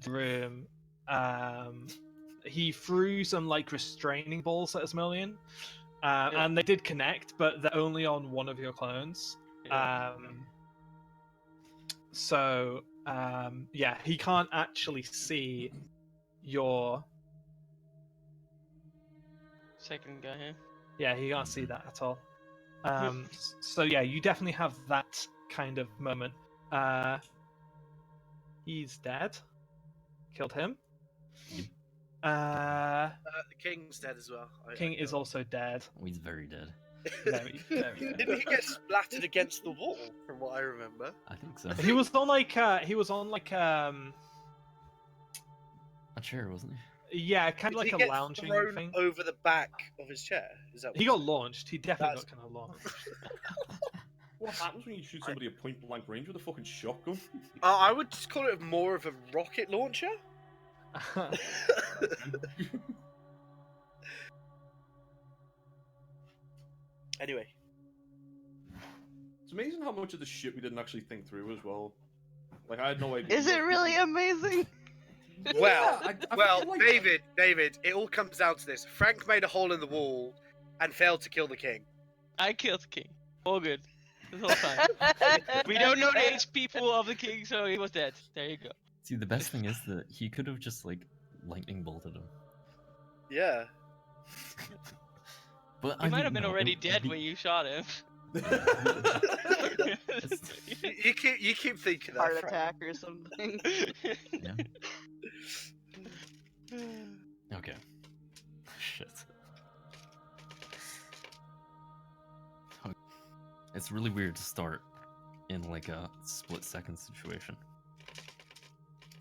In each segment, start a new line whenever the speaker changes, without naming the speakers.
the room, he threw some like restraining balls at Asmodean, and they did connect, but they're only on one of your clones. So yeah, he can't actually see your
second guy here.
Yeah, he can't see that at all. So yeah, you definitely have that kind of moment. He's dead. Killed him.
The king's dead as well.
King is also dead.
Oh, he's very dead.
Very, very dead.
Didn't he get splattered against the wall? From what I remember.
I think so.
He was on like a
chair, wasn't he?
Yeah, kind of like a lounging
thrown
thing.
Over the back of his chair. Is that?
He got launched. He definitely got kind of launched.
What happens when you shoot somebody at point blank range with a fucking shotgun?
I would just call it more of a rocket launcher. Anyway,
it's amazing how much of the shit we didn't actually think through as well. Like I had no idea.
Is it really amazing?
Well,
I
well,
feel like
David, it all comes down to this. Frank made a hole in the wall and failed to kill the king.
I killed the king. All good. This whole time. We don't know the HP pool of the king, so he was dead. There you go.
See, the best thing is that he could have just like lightning bolted him.
Yeah.
But
He might have been already dead when you shot him.
you keep thinking that.
Heart
Frank.
attack or something.
Yeah. Okay. Shit. It's really weird to start in like a split-second situation.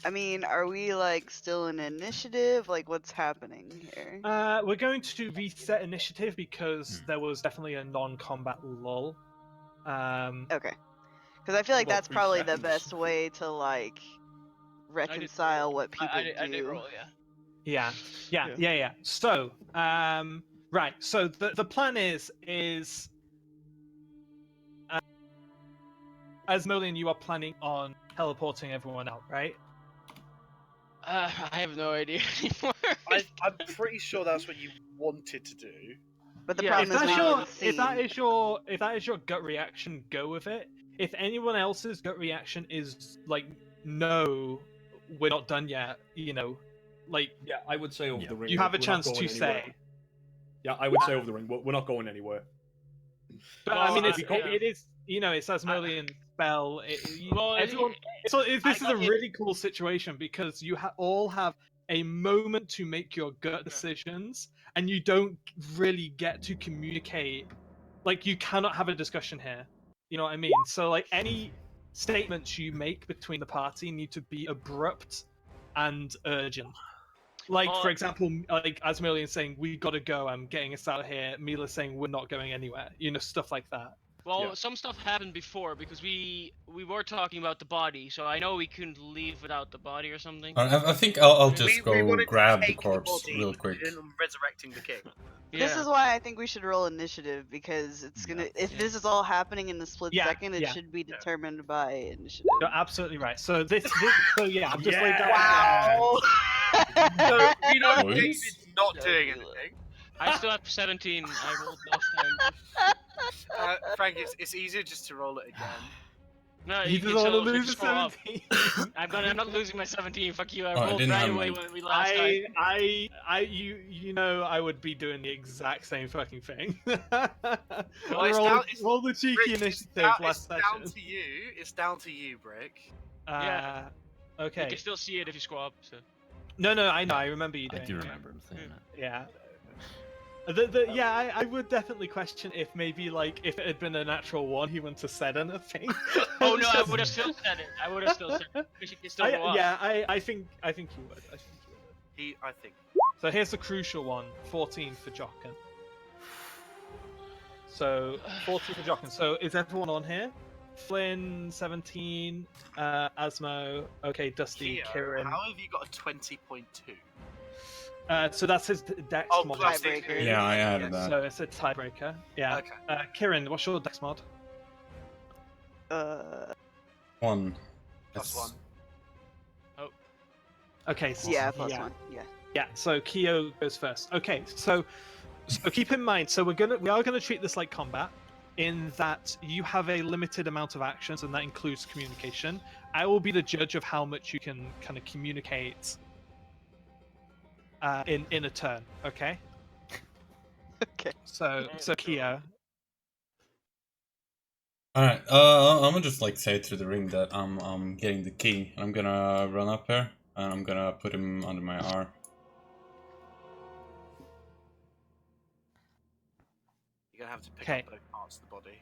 I mean, are we like still in initiative? Like, what's happening here?
We're going to reset initiative because there was definitely a non-combat lull.
Okay, because I feel like
About
that's
3
probably
seconds.
the best way to like reconcile what people
I
do.
did roll, yeah.
Yeah. So, right. So the plan is as Merlin, you are planning on teleporting everyone out, right?
I have no idea anymore.
I'm pretty sure that's what you wanted to do.
But the
Yeah,
If
problem is,
that's
we
your
haven't seen.
if that is your gut reaction, go with it. If anyone else's gut reaction is like, no, we're not done yet, like
Yeah, I would say over the ring.
you have a
we're not
chance
going
to
anywhere.
say.
Yeah, I would say over the ring. We're not going anywhere.
But
Well,
I mean,
yeah.
it is, it's Asmodean spell.
Well,
Everyone, this is a really cool situation because you all have a moment to make your gut decisions, and you don't really get to communicate. Like, you cannot have a discussion here. You know what I mean? So, like, any statements you make between the party need to be abrupt and urgent. Like, for example, like Asmodean saying, "We gotta go. I'm getting us out of here." Mila saying, "We're not going anywhere." Stuff like that.
Well,
Yeah.
some stuff happened before because we were talking about the body, so I know we couldn't leave without the body or something.
I think I'll just
we
go
wanted to
grab the
take
corpse
body
real quick.
and resurrecting the king.
This is why I think we should roll initiative, because it's gonna. If this is all happening in the split second, it should be determined by initiative.
You're absolutely right. So so yeah, I'm just like that.
Wow.
So,
Boys.
David's not doing anything.
I still have 17. I rolled last time.
Frank, it's easier just to roll it again.
No,
He
you
doesn't
can
want to
still
lose a
scroll up.
17.
I'm not losing my 17. Fuck you. I
Oh, I
rolled
didn't
right
have
away
mine.
when we last time.
I would be doing the exact same fucking thing.
it's
roll the cheeky
Brick,
initiative last
it's down
session.
to you. It's down to you, Brick.
Yeah. You
Okay.
can still see it if you scroll up. So.
No, I know. I remember you
I
doing
do
it.
remember him saying that.
Yeah. I would definitely question if maybe, like, if it had been a natural one, he wouldn't have said anything.
Oh no, I would have still said it. I would have still said it. Because you can still go up.
I think you would.
I think.
So here's the crucial one: 14 for Jochen. So 14 for Jochen. So is everyone on here? Flynn 17, Asmo. Okay, Dusty,
Here,
Kieran.
how have you got a 20.2?
So that's his dex mod.
plus
Tiebreaker.
experience.
Yeah, I added that.
So it's a tiebreaker. Yeah.
Okay.
Kieran, what's your dex mod?
1.
Plus
That's-
1.
Okay. So,
Yeah, +1. Yeah.
Yeah. So Kyo goes first. Okay. So keep in mind. So we are gonna treat this like combat, in that you have a limited amount of actions, and that includes communication. I will be the judge of how much you can kind of communicate in a turn. Okay.
Okay.
So Kyo.
Alright, I'm gonna just like say through the ring that I'm getting the key. I'm gonna run up here and I'm gonna put him under my arm.
You're gonna have to pick
Okay.
up both parts of the body.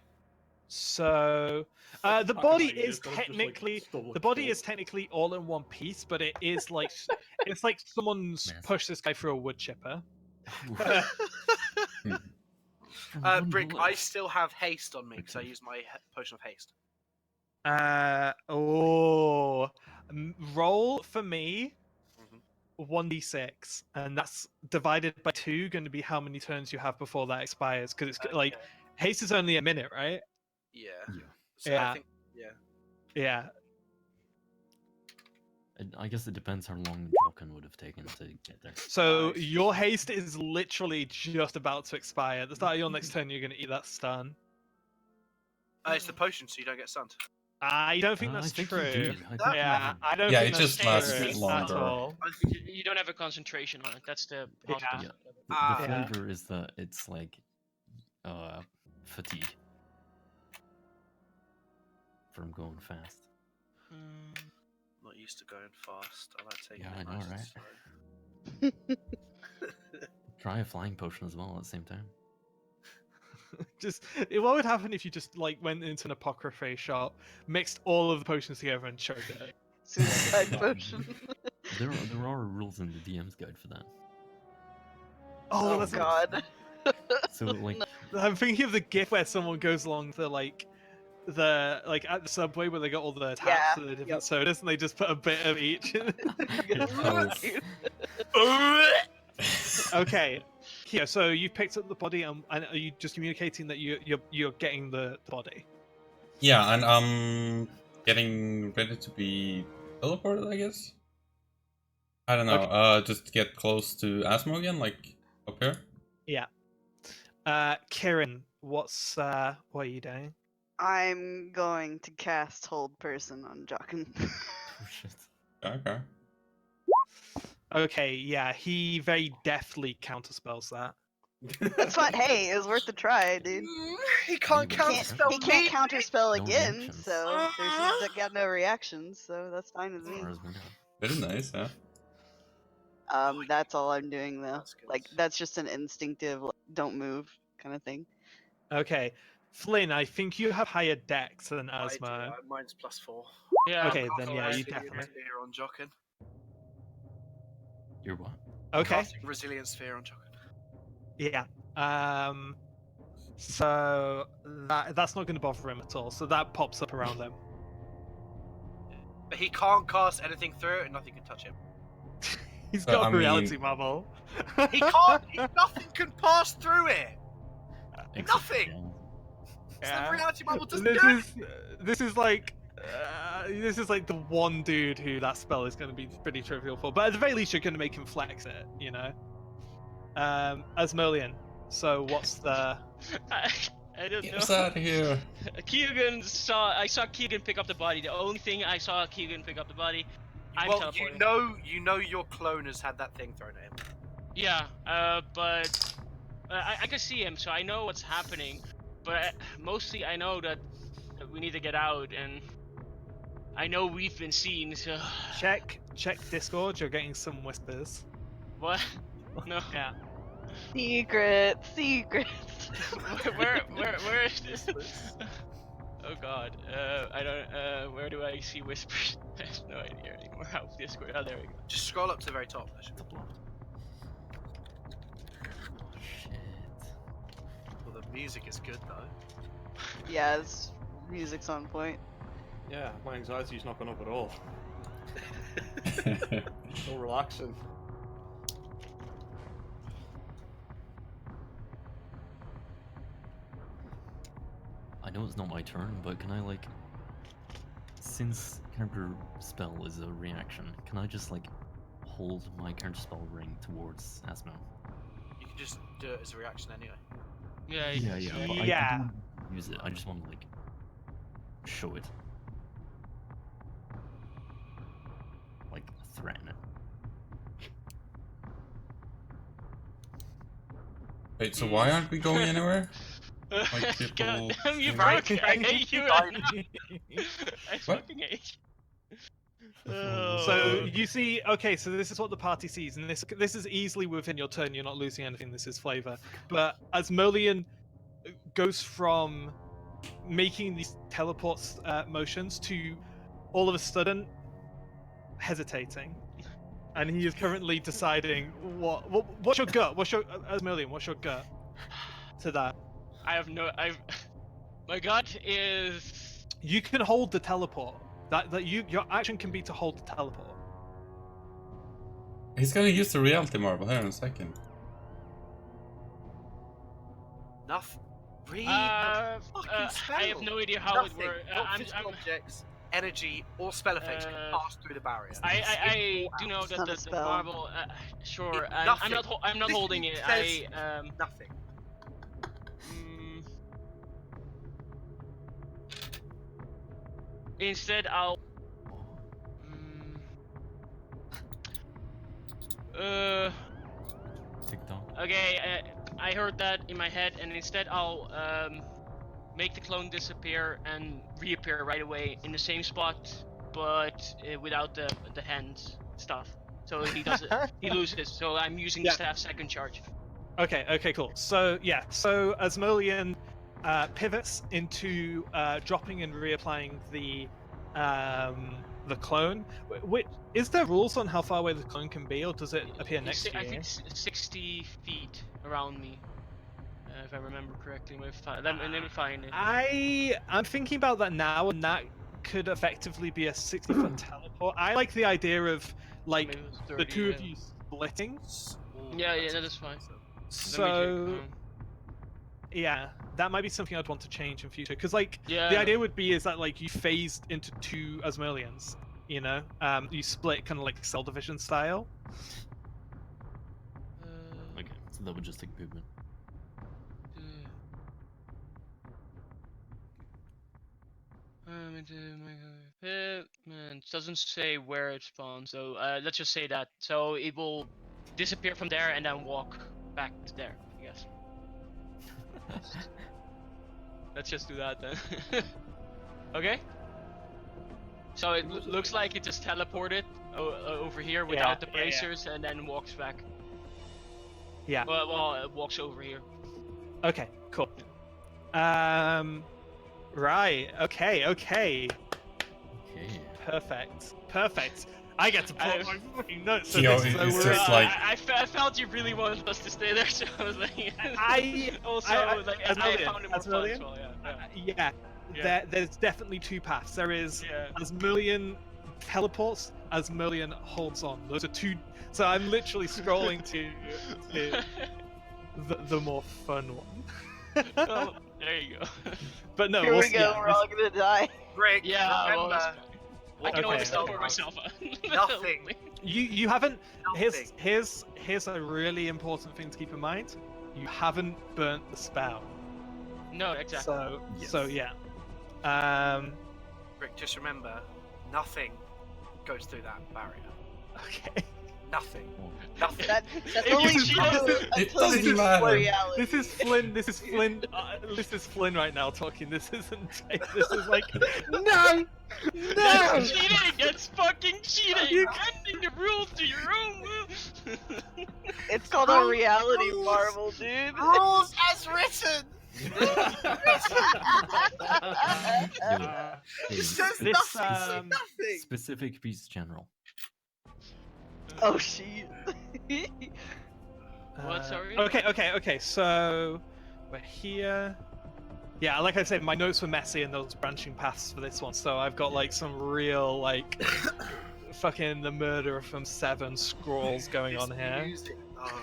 So the
Fuck
body
about you,
is
just like
technically
double
the body
kill.
is technically all in one piece, but it is like it's like someone's
Massive.
pushed this guy through a wood chipper.
Brick, I still have haste on me because I used my potion of haste.
Roll for me
Mhm.
1d6, and that's divided by 2, going to be how many turns you have before that expires, because it's like haste is only a minute, right?
Yeah.
Yeah.
So
Yeah.
I think, yeah.
Yeah.
I guess it depends how long Jochen would have taken to get there.
So
Nice.
your haste is literally just about to expire. At the start of your next turn, you're going to eat that stun.
It's the potion, so you don't get stunned.
I don't think
I
that's
think
true.
you do. I think
Yeah,
you
I don't
Yeah,
think
it
that's
just lasts
true
a bit
at
longer.
all.
You don't have a concentration on it. That's the
Yeah.
positive.
Yeah.
Ah.
The
Yeah.
flavor is that it's like fatigue from going fast.
Mm,
Not used to going fast. I like taking
Yeah,
it
I know,
nice
right?
and slow.
Try a flying potion as well at the same time.
Just what would happen if you just like went into an apothecary shop, mixed all of the potions together, and chugged it?
Suicide potion.
There are rules in the DM's guide for that.
Oh,
Oh
that's
god.
So like,
I'm thinking of the gif where someone goes along the at the subway where they got all the taps
Yeah,
for the different
yep.
sodas, and they just put a bit of each. Okay, Kia. So you picked up the body, and are you just communicating that you're getting the body?
Yeah, and I'm getting ready to be teleported, I guess. I don't know. Just get close to Asmo again, like up here.
Yeah. Kieran, what are you doing?
I'm going to cast Hold Person on Jochen.
oh shit.
Okay.
Okay, yeah, he very deftly counterspells that.
That's fine. Hey, it was worth a try, dude.
He can't
He
counterspell
He can't
me.
counterspell
No
again,
reactions.
so there's got no reactions, so that's fine with
As
me.
far as we know.
Very nice, yeah.
That's all I'm doing though.
That's good.
Like that's just an instinctive like, don't move kind of thing.
Okay, Flynn, I think you have higher dex than
I do,
Asmo.
mine's +4.
yeah.
Okay, then yeah, you
Casting
definitely.
Resilience Sphere on Jochen.
You're what?
Okay,
Casting Resilience Sphere on Jochen.
yeah. So that's not going to bother him at all. So that pops up around him.
But he can't cast anything through it, and nothing can touch him.
He's
But,
got
I
a
mean-
reality bubble.
He can't. Nothing can pass through it.
Except
Nothing!
Joel.
So the reality bubble doesn't
This
do
is this is like the one dude who that spell is going to be pretty trivial for. But at the very least, you're going to make him flex it, you know. Asmolian. So what's the?
I don't
Get
know.
us out of here.
I saw Keegan pick up the body. The only thing I saw Keegan pick up the body. I'm
well,
teleporting.
you know your clone has had that thing thrown at him.
Yeah, but I can see him, so I know what's happening. But mostly I know that we need to get out, and I know we've been seen. So
Check Discord. You're getting some whispers.
what? No.
Yeah.
Secrets.
where is this? Oh god. I don't. Where do I see whispers? I have no idea anymore. How Discord? Oh, there we go.
Just scroll up to the very top. There should be-
Shit.
Well, the music is good though.
Yeah, this music's on point.
Yeah, my anxiety's not gone up at all. So relaxing.
I know it's not my turn, but can I like, since counter spell is a reaction, can I just like hold my counterspell ring towards Asmo.
You can just do it as a reaction anyway.
Yeah.
Yeah. But I
Yeah.
don't want to use it. I just want to like show it, like threaten it.
Wait, so why aren't we going anywhere? Like people.
God damn you,
Frank,
Frank! I hate you. I
What?
fucking hate you.
So you see, okay, so this is what the party sees, and this is easily within your turn. You're not losing anything. This is flavor. But as Merlian goes from making these teleports motions to all of a sudden hesitating, and he is currently deciding what's your gut? As Merlian? What's your gut to that?
My gut is.
You can hold the teleport. Your action can be to hold the teleport.
He's gonna use the reality marble here in a second.
Nothing. Read
I
the fucking spell.
have no idea how
Nothing.
it works.
Not physical objects, energy, or spell effects can pass through the barrier.
I do know
It's
that
not a
the
spell.
marble. Sure,
It-
I'm
nothing.
not. I'm not
This
holding it.
says nothing.
Mm, instead, I'll.
TikTok.
Okay. I heard that in my head, and instead I'll make the clone disappear and reappear right away in the same spot, but without the hand stuff. So he does it. He loses. So I'm using the staff second charge.
Okay, cool. So yeah, so as Merlian pivots into dropping and reapplying the clone, which is there rules on how far away the clone can be, or does it appear next to you?
I think it's 60 feet around me, if I remember correctly. Let me find it.
I'm thinking about that now, and that could effectively be a 60-foot teleport. I like the idea of like
Maybe it was
the
30,
two of
yeah.
you splitting.
Yeah, that is fine.
So yeah, that might be something I'd want to change in future. Because like
Yeah.
the idea would be is that like you phased into two Asmolians, you know, you split kind of like cell division style.
Okay, so that would just take movement.
Man, it doesn't say where it spawns, so let's just say that. So it will disappear from there and then walk back to there, I guess. Let's just do that then. Okay? So it looks like it just teleported over here without the bracers and then walks back.
Yeah.
Well, it walks over here.
Okay. Cool. Right. Okay.
Okay.
Perfect. I get to pull out my fucking notes. So
Yo,
this is
it's
so
just like-
I felt you really wanted us to stay there, so I was like.
I
found it more fun
Asmolian?
as well. Yeah.
There's definitely two paths. There is
Yeah.
Asmolian teleports, Asmolian holds on. Those are two. So I'm literally scrolling to the more fun one.
Well, there you go.
But no,
Here
we'll
we
see-
go,
yeah,
we're all gonna die.
Rick,
Yeah,
remember,
I can always
Okay.
teleport myself.
Nothing.
you haven't.
Nothing.
Here's a really important thing to keep in mind. You haven't burnt the spell.
No, exactly.
So
Yes.
yeah.
Rick, just remember, nothing goes through that barrier.
Okay.
Nothing.
Well,
Nothing.
That's
It
only
doesn't-
true
it
until
doesn't
you
matter.
for reality.
This is Flynn. This is Flynn right now talking. This isn't. This is like no.
That's cheating! That's fucking cheating! You're bending the rules to your own will!
It's called a reality marvel, dude.
Rules as written!
yeah.
It
Hey,
says
This,
nothing, so nothing!
specific piece general.
Oh shit.
What, sorry?
Okay. So we're here. Yeah, like I said, my notes were messy and those branching paths for this one. So I've got like some real like fucking the murderer from Seven scrolls going on here.
Music. Oh.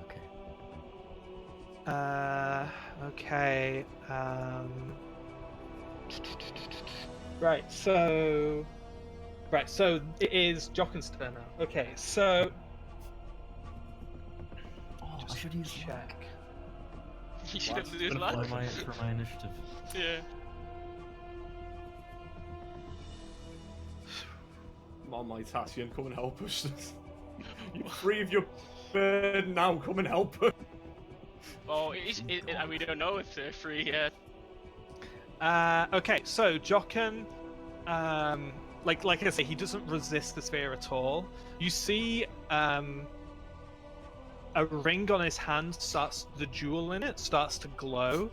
Okay.
Okay. Right, so it is Jockin's turn now. Okay, so
Oh, I should use
check.
You should have
What?
used luck.
for my initiative.
Yeah.
Come on, my Tassian, come and help us. You're free of your burden now, come and help us.
Oh, we don't know if they're free yet.
Okay, so Jockin, like I say, he doesn't resist the sphere at all. You see, a ring on his hand the jewel in it starts to glow,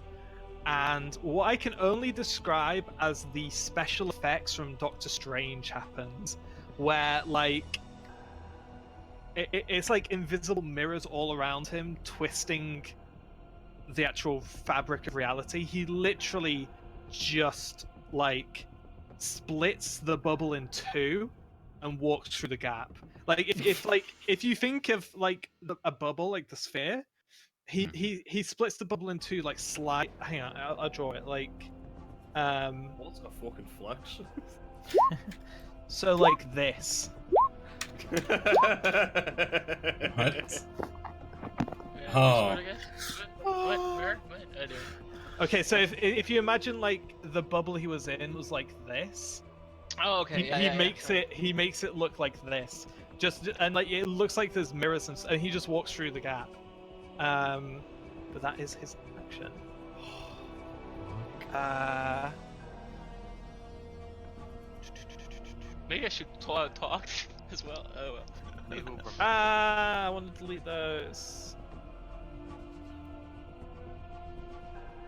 and what I can only describe as the special effects from Doctor Strange happens, where like it's like invisible mirrors all around him, twisting the actual fabric of reality. He literally just like splits the bubble in two and walks through the gap. Like if you think of like a bubble, like the sphere, he splits the bubble in two, like slide. Hang on, I'll draw it. Like,
What's a fucking flex?
so like this.
What?
Yeah,
Oh.
I guess. What? Where? What? I don't.
Okay, so if you imagine like the bubble he was in was like this,
Oh, okay.
he makes it look like this. And like it looks like there's mirrors and he just walks through the gap. But that is his action.
Maybe I should talk as well. Oh well.
I want to delete those.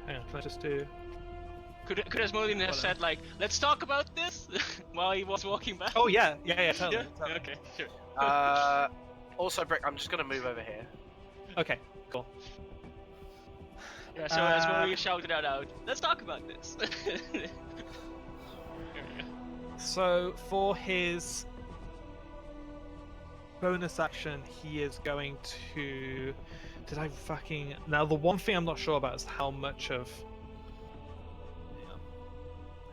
Hang on, can I just do?
Could Asmodean have said like, "Let's talk about this" while he was walking back?
Oh yeah, totally.
Yeah?
Totally.
Okay, sure.
Also, Brick, I'm just gonna move over here.
Okay, cool.
Yeah, so Asmodean shouted out, "Let's talk about this." There we go.
So for his bonus action, he is going to. Did I fucking? Now the one thing I'm not sure about is how much of.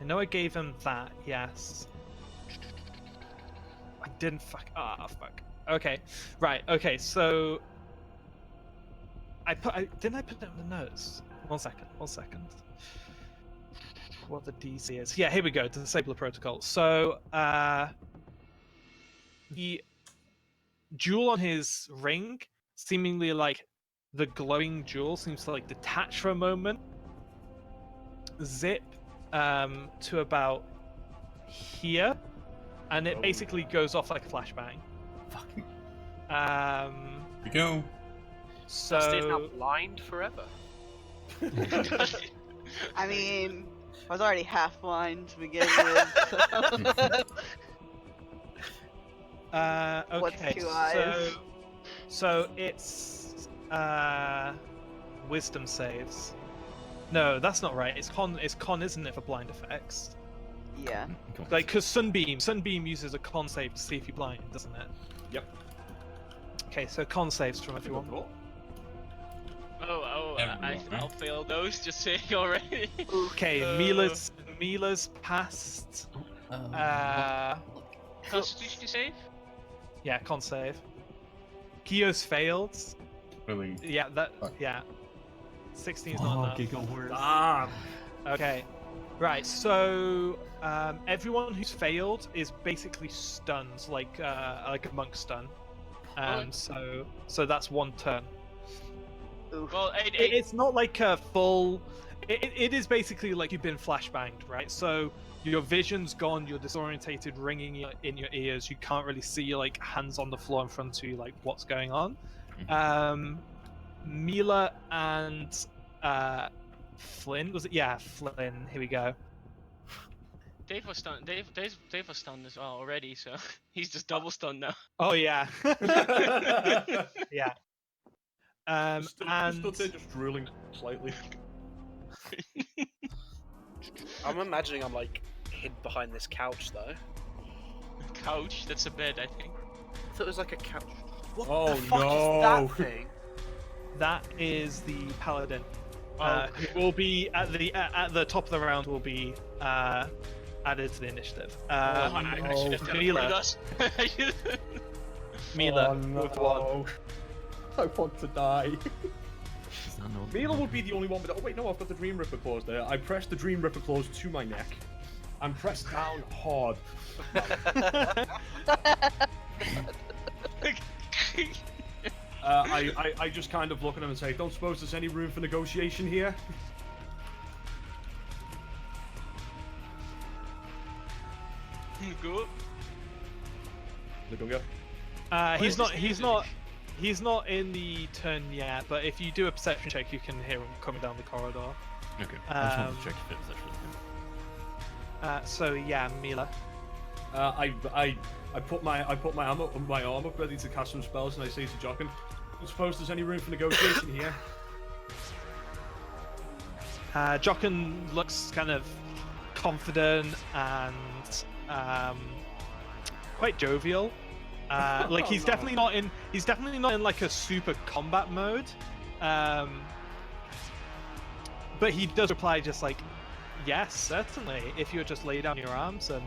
I know I gave him that. Yes. I didn't fuck. Fuck. Okay, right. Okay, so didn't I put it in the notes? One second. What the DC is? Yeah, here we go. Disable the protocol. So the jewel on his ring, seemingly like the glowing jewel, seems to like detach for a moment, zip to about here, and it basically goes off like a flashbang.
Fucking.
Here
we go.
So.
Dusty's now blind forever.
I mean, I was already half blind to begin with.
Okay.
What's 2 eyes?
So it's wisdom saves. No, that's not right. It's con, isn't it, for blind effects?
Yeah.
Like, because Sunbeam uses a con save to see if you're blind, doesn't it?
Yep.
Okay, so con saves from everyone.
I'll fail those, just saying already.
Okay, Mila's passed.
Constitution save?
Yeah, con save. Kyo's failed.
Really?
Yeah, yeah. 16 is not enough.
Ah.
Okay. Right, so everyone who's failed is basically stunned, like a monk stun. So that's one turn.
Well,
it's not like a full. It is basically like you've been flashbanged, right? So your vision's gone, you're disorientated, ringing in your ears. You can't really see like hands on the floor in front of you, like what's going on. Mila and Flynn, was it? Yeah, Flynn. Here we go.
Dave was stunned. Dave was stunned as well already, so he's just double stunned now.
Oh yeah. Yeah.
And stood there just drooling slightly.
I'm imagining I'm like hid behind this couch though.
Couch? That's a bed, I think.
I thought it was like a couch. What
Oh,
the fuck
no.
is that thing?
That is the paladin. will be at the top of the round. Will be added to the initiative.
I should have teleported us.
Mila,
Oh, no.
with one.
I want to die.
Does not know.
Mila would be the only one, but oh wait, no, I've got the Dream Ripper claws there. I press the Dream Ripper claws to my neck. I'm pressed down hard. I just kind of look at him and say, don't suppose there's any room for negotiation here?
Good.
Nagunga?
He's not in the turn yet. But if you do a perception check, you can hear him coming down the corridor.
Okay. I just wanted to check if it was actually him.
So yeah, Mila.
I put my arm up ready to cast some spells, and I say to Jochen, don't suppose there's any room for negotiation here?
Jochen looks kind of confident and quite jovial. Like he's definitely not in like a super combat mode. But he does reply just like, yes, certainly. If you just lay down your arms and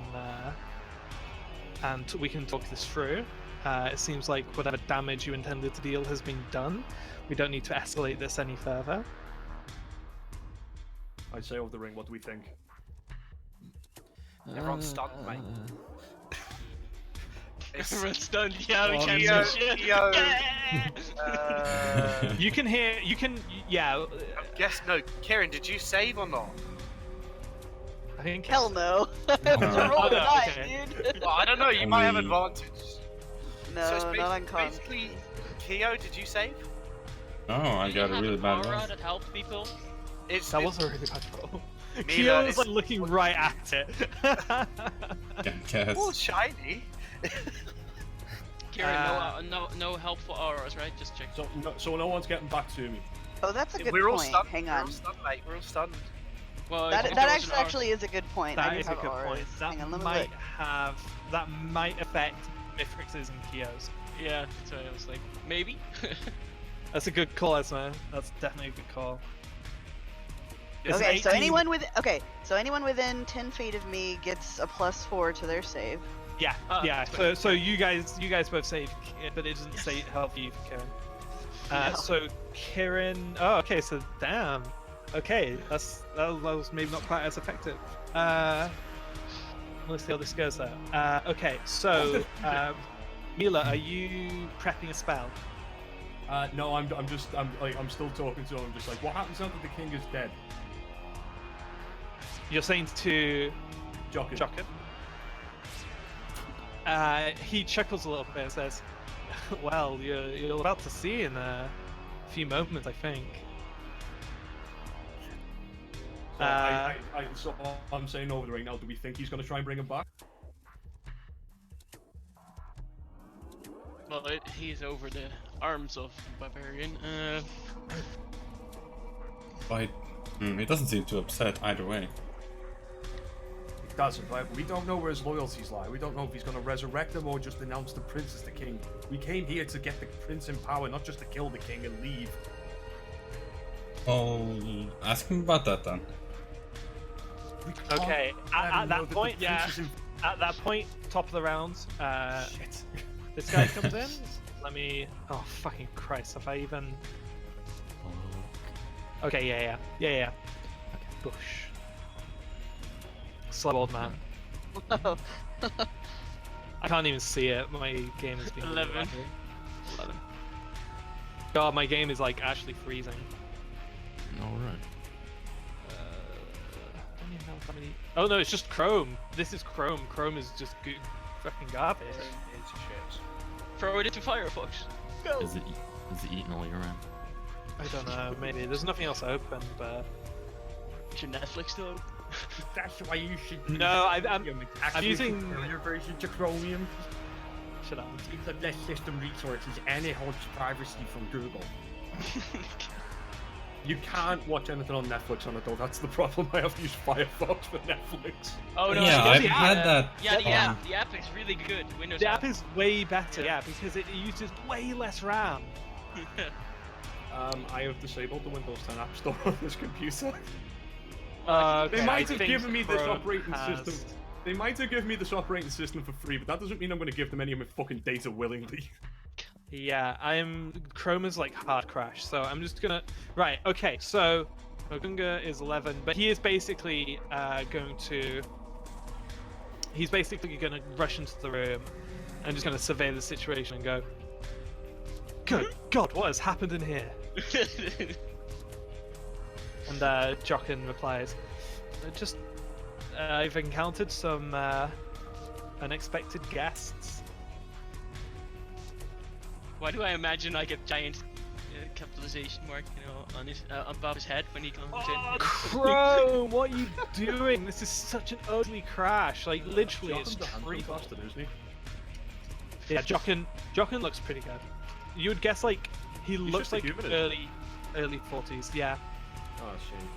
we can talk this through. It seems like whatever damage you intended to deal has been done. We don't need to escalate this any further.
I say over the ring, what do we think?
Everyone's stunned, mate.
Everyone's stunned. Yeah, we can't
Yo,
do shit.
yo.
You can hear. Yeah.
Yes, no. Kieran, did you save or not?
I think.
Hell no.
Oh,
Roll
no,
a
okay.
dude.
Well, I don't know. You might have advantage.
No,
So it's
not on con.
basically, Keo, did you save?
Oh, I got a really bad
aura
one.
that helps people.
That was a really bad roll.
Mila,
Keo was
it's-
like looking right at it.
Yeah, guess.
Oh, shiny.
Kieran, no helpful auras, right? Just check.
So no one's getting back to me.
Oh, that's a good
We're all
point.
stunned.
Hang
We're
on.
all stunned, mate. We're all stunned.
Well,
That
if there was an aura-
actually is a good point. I
That
do
is a
have
good
auras.
point. That
Hang on, let me
might
look.
that might affect Mithrix's and Keo's.
Yeah, so I was like, maybe.
That's a good call, Esma. That's definitely a good call. It's
Okay, so
18
anyone within 10 feet of me gets a +4 to their save.
Yeah, yeah. So you guys both saved, but it doesn't say help you, Kieran.
No.
So Kieran. Oh, okay. So damn. Okay, that was maybe not quite as effective. Let's see how this goes there. Okay, so Mila, are you prepping a spell?
No, I'm still talking to him. I'm just like, what happens now that the king is dead?
You're saying to
Jochen.
Jochen? He chuckles a little bit and says, "Well, you're about to see in a few moments, I think."
So I'm saying over the ring now. Do we think he's going to try and bring him back?
Well, he's over the arms of Barbarian.
It doesn't seem too upset either way.
It doesn't, right? We don't know where his loyalties lie. We don't know if he's going to resurrect them or just announce the prince as the king. We came here to get the prince in power, not just to kill the king and leave.
Well, ask him about that then.
Okay. At that point, yeah.
In...
At that point, top of the round.
Shit.
This guy comes in. Let me. Oh fucking Christ! Have I even? Okay. Yeah. Okay, bush. Slow old man. I can't even see it. My game is being
11.
11. God, my game is like actually freezing.
Alright.
I don't even know how many. Oh no, it's just Chrome. This is Chrome. Chrome is just fucking garbage.
Into shit.
Throw it into Firefox. Go.
Is it eating all your RAM?
I don't know. Maybe there's nothing else open, but
Is your Netflix still open?
That's why you should.
no, I'm using.
your version to Chromium.
Shut up.
It's a less system resources and it holds privacy from Google. You can't watch anything on Netflix on it though. That's the problem. I have to use Firefox for Netflix.
Oh no!
Yeah,
I
I've
the
had
app.
that.
Yeah, the app is really good. Windows
The app is way better, yeah, because it uses way less RAM.
I have disabled the Windows 10 App Store on this computer.
They
might have given me this operating system. They might have given me this operating system for free, but that doesn't mean I'm going to give them any of my fucking data willingly.
Yeah, Chrome is like hard crash, so I'm just gonna. Right, okay, so Ogunga is 11, but he is basically He's basically gonna rush into the room and just gonna survey the situation and go, "Good God, what has happened in here?" And Jochen replies, I've encountered some unexpected guests."
Why do I imagine like a giant capitalization mark, on his above his head when he comes in?
Chrome, what are you doing? This is such an ugly crash. Like literally, it's triple. Yeah, Jochen looks pretty good. You would guess like he looks like early 40s. Yeah.
Oh shit.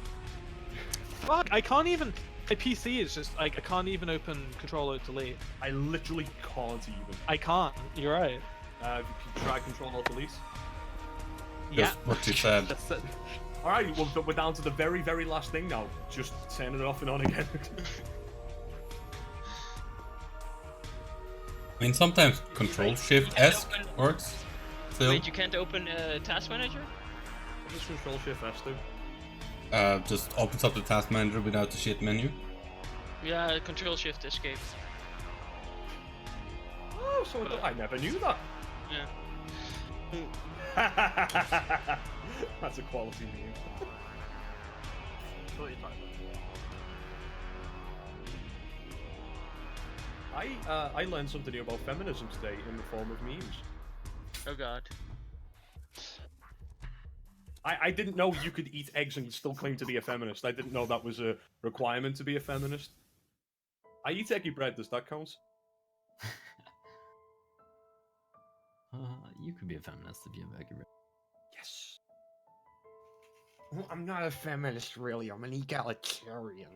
Fuck! I can't even. My PC is just like I can't even open Control-Alt-Delete.
I literally can't even.
I can't. You're right.
You can try Control-Alt-Delete.
Yeah.
What you said.
Alright, well, we're down to the very, very last thing now. Just turning it off and on again.
I mean, sometimes Control-Shift-S works. Still.
Wait, you can't open Task Manager?
Just Control-Shift-S do.
Just opens up the Task Manager without the shit menu.
Yeah, Control-Shift-Escape.
Oh, so I never knew that.
Yeah.
That's a quality meme. I learned something new about feminism today in the form of memes.
Oh god.
I didn't know you could eat eggs and still claim to be a feminist. I didn't know that was a requirement to be a feminist. I eat eggy bread, does that count?
You could be a feminist if you have eggy bread.
Yes. Well, I'm not a feminist, really. I'm an egalitarian.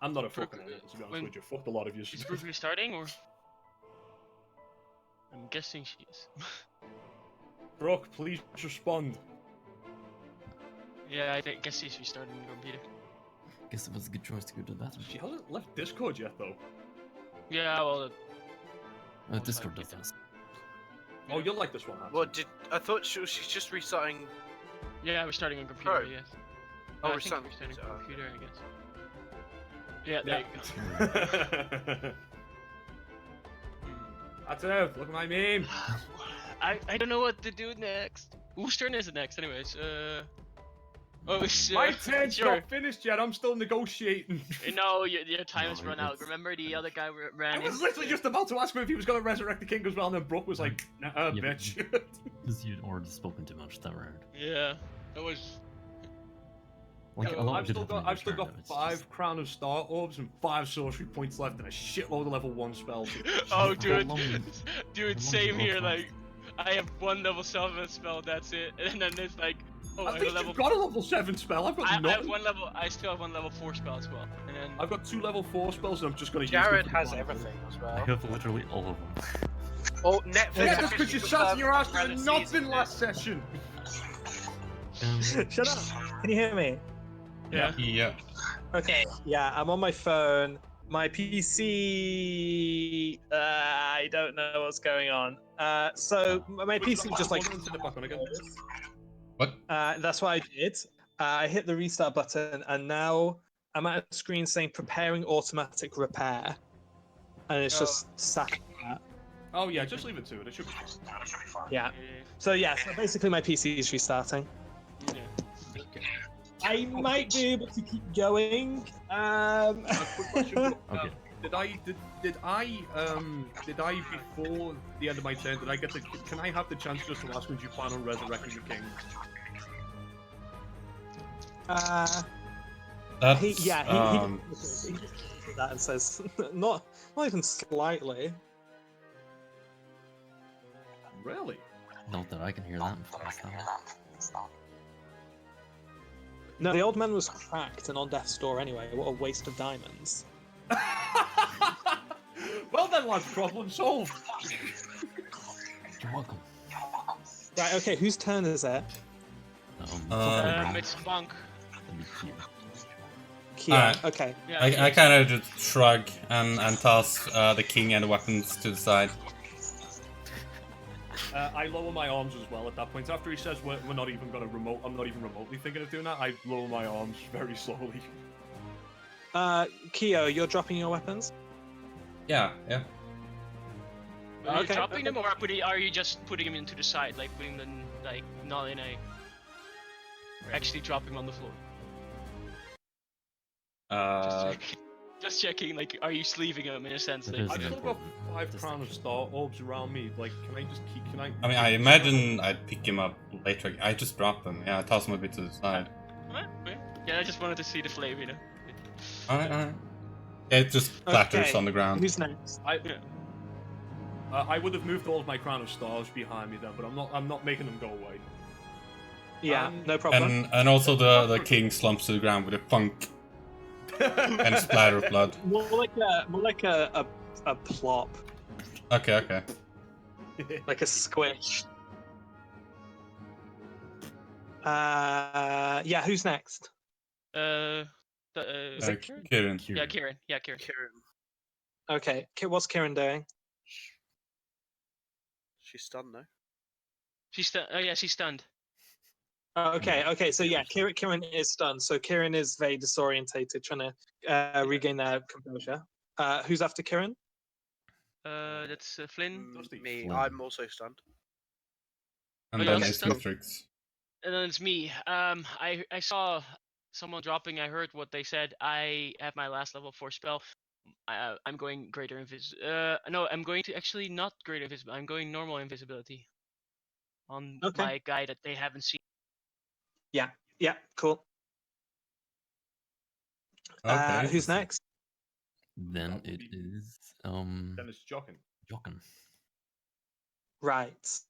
I'm not a fucking animal, to be honest with you. Fuck a lot of you.
Is Brooke restarting, or? I'm guessing she is.
Brooke, please respond.
Yeah, I guess she's restarting the computer.
Guess it was a good choice to go to the bathroom.
She hasn't left Discord yet, though.
Yeah, well...
Discord does this.
Oh, you'll like this one, Hans.
Well, I thought she's just restarting...
Yeah, restarting on computer,
Oh.
yes.
Oh,
I
restarting
think restarting
oh.
computer, I guess. Yeah, there you go.
That's it. Look at my meme.
I don't know what to do next. Whose turn is it next, anyways? Oh, it's
my turn's
sure.
not finished yet. I'm still negotiating.
No, your time has run out. Remember the other guy ran
I was literally just about to ask him if he was going to resurrect the king as well, and then Brooke was like, nah,
Yeah,
bitch.
Because you'd already spoken too much that round.
Yeah, that was...
Like,
Yeah, I've still got 5 Crown of Star Orbs and 5 sorcery points left and a shitload of level 1 spells.
Oh, dude, same here. Like, I have 1 level 7 spell. That's it. And then there's like, oh,
At least you've got a level 7 spell. I've got
I
nothing.
have 1 level. I still have 1 level 4 spell as well. And then
I've got 2 level 4 spells and I'm just going to use
Jared
them.
has everything as
I
well.
have literally all of them.
Oh, Netflix.
Yeah, that's because you sat in your ass doing nothing last session.
Shut up. Can you hear me?
yeah.
Okay, yeah, I'm on my phone. My PC, I don't know what's going on. So my PC just like...
What?
That's what I did. I hit the restart button, and now I'm at a screen saying preparing automatic repair. And it's just sat like that.
Oh yeah, just leave it to it. It should be fine.
Yeah. So yeah, so basically my PC is restarting. I might be able to keep going.
A quick question.
Okay.
Did I before the end of my turn? Did I get the? Can I have the chance just to ask when you plan on resurrecting the king?
That's,
He did that and says not even slightly.
Really?
Not that I can hear that.
No, the old man was cracked and on death's door anyway. What a waste of diamonds.
Well then, lads, problem solved.
You're welcome.
Right. Okay. Whose turn is it?
It's Monk.
That'd be cute.
Kia.
Alright.
Okay.
Yeah,
I kind of just shrug and toss the king and the weapons to the side.
I lower my arms as well at that point. After he says we're not even gonna I'm not even remotely thinking of doing that. I lower my arms very slowly.
Kyo, you're dropping your weapons.
Yeah.
Are you
Okay.
dropping them, or are you just putting them into the side, like putting them like not in a? Or actually dropping them on the floor. Just checking. Like, are you sleeving them in a sense?
That
Like,
is
I've still got
important
5 Crown of Star orbs around me. Like, can I just keep? Can I?
I mean, I imagine I'd pick him up later. I just dropped them. Yeah, I toss them a bit to the side.
yeah, I just wanted to see the flame, you know.
Alright. It just clatters
Okay.
on the ground.
Who's next?
I would have moved all of my Crown of Stars behind me then, but I'm not making them go away.
Yeah, no problem.
And also the king slumps to the ground with a thunk and a splatter of blood.
More like a plop,
Okay.
like a squish. Yeah. Who's next?
Is it Kieran?
Kieran.
Yeah, Kieran.
Okay. What's Kieran doing?
She's stunned, no?
She's stunned. Oh yeah, she's stunned.
Okay. So yeah, Kieran is stunned. So Kieran is very disorientated, trying to regain their composure. Who's after Kieran?
That's Flynn.
Me,
Flynn.
I'm also stunned.
And
Oh,
then
yeah,
it's
stunned.
Matrix.
And then it's me. I saw someone dropping. I heard what they said. I have my last level 4 spell. I'm going greater no, I'm going to actually not greater invisibility. I'm going normal invisibility on my guy that they haven't seen.
Yeah. Cool.
Okay.
Who's next?
Then it is
Then it's Jochen.
Jochen.
Right.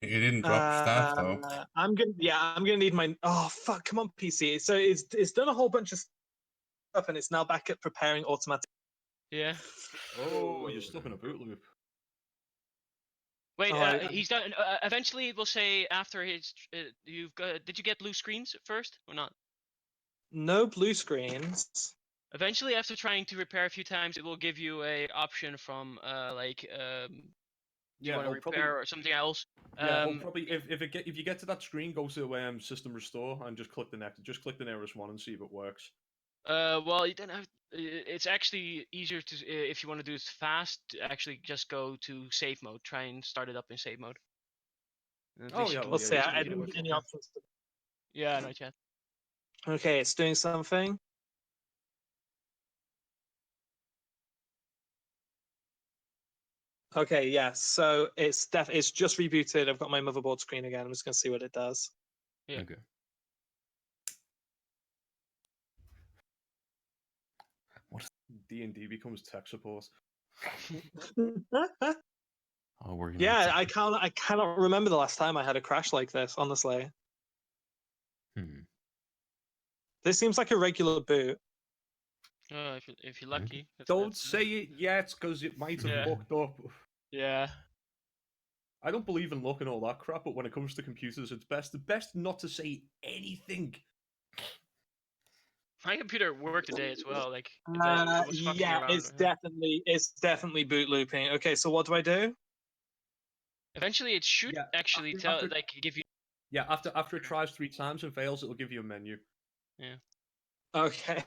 He didn't drop staff though.
I'm gonna need my. Oh fuck! Come on, PC. So it's done a whole bunch of stuff, and it's now back at preparing automatic.
Yeah.
Oh, you're stuck in a boot loop.
Wait, he's done. Eventually, it will say after his. You've got. Did you get blue screens first or not?
No blue screens.
Eventually, after trying to repair a few times, it will give you a option from you want to repair or something else.
Yeah, well, probably if you get to that screen, go to system restore and just click the nearest one and see if it works.
Well, you don't have. It's actually easier to if you want to do it fast. Actually, just go to save mode. Try and start it up in save mode.
Oh yeah,
let's see. I didn't get any options.
Yeah, not yet.
Okay, it's doing something. Okay, yeah. So it's just rebooted. I've got my motherboard screen again. I'm just gonna see what it does.
Yeah.
Okay.
D&D becomes tech support.
Oh, we're gonna
Yeah, I cannot remember the last time I had a crash like this. Honestly, this seems like a regular boot.
If you're lucky.
Don't say it yet, because it might have fucked up.
Yeah.
I don't believe in luck and all that crap, but when it comes to computers, it's best not to say anything.
My computer worked today as well. Like,
Yeah, it's definitely boot looping. Okay, so what do I do?
Eventually, it should actually give you.
Yeah, after it tries 3 times and fails, it'll give you a menu.
Yeah.
Okay.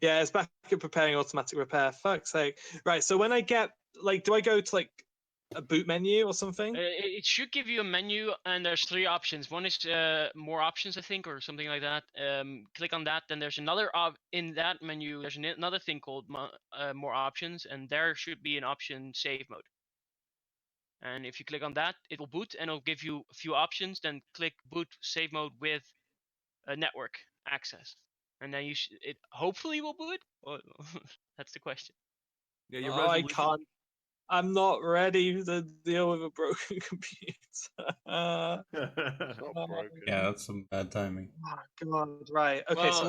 Yeah, it's back at preparing automatic repair. Fuck's sake. Right, so when I get do I go to a boot menu or something?
It should give you a menu, and there's 3 options. One is more options, I think, or something like that. Click on that. Then there's another in that menu. There's another thing called more options, and there should be an option save mode. And if you click on that, it will boot, and it'll give you a few options. Then click boot save mode with network access, and then it hopefully will boot. Oh, that's the question.
Yeah,
I can't. I'm not ready to deal with a broken computer.
Not broken.
Yeah, that's some bad timing.
Oh God! Right. Okay. So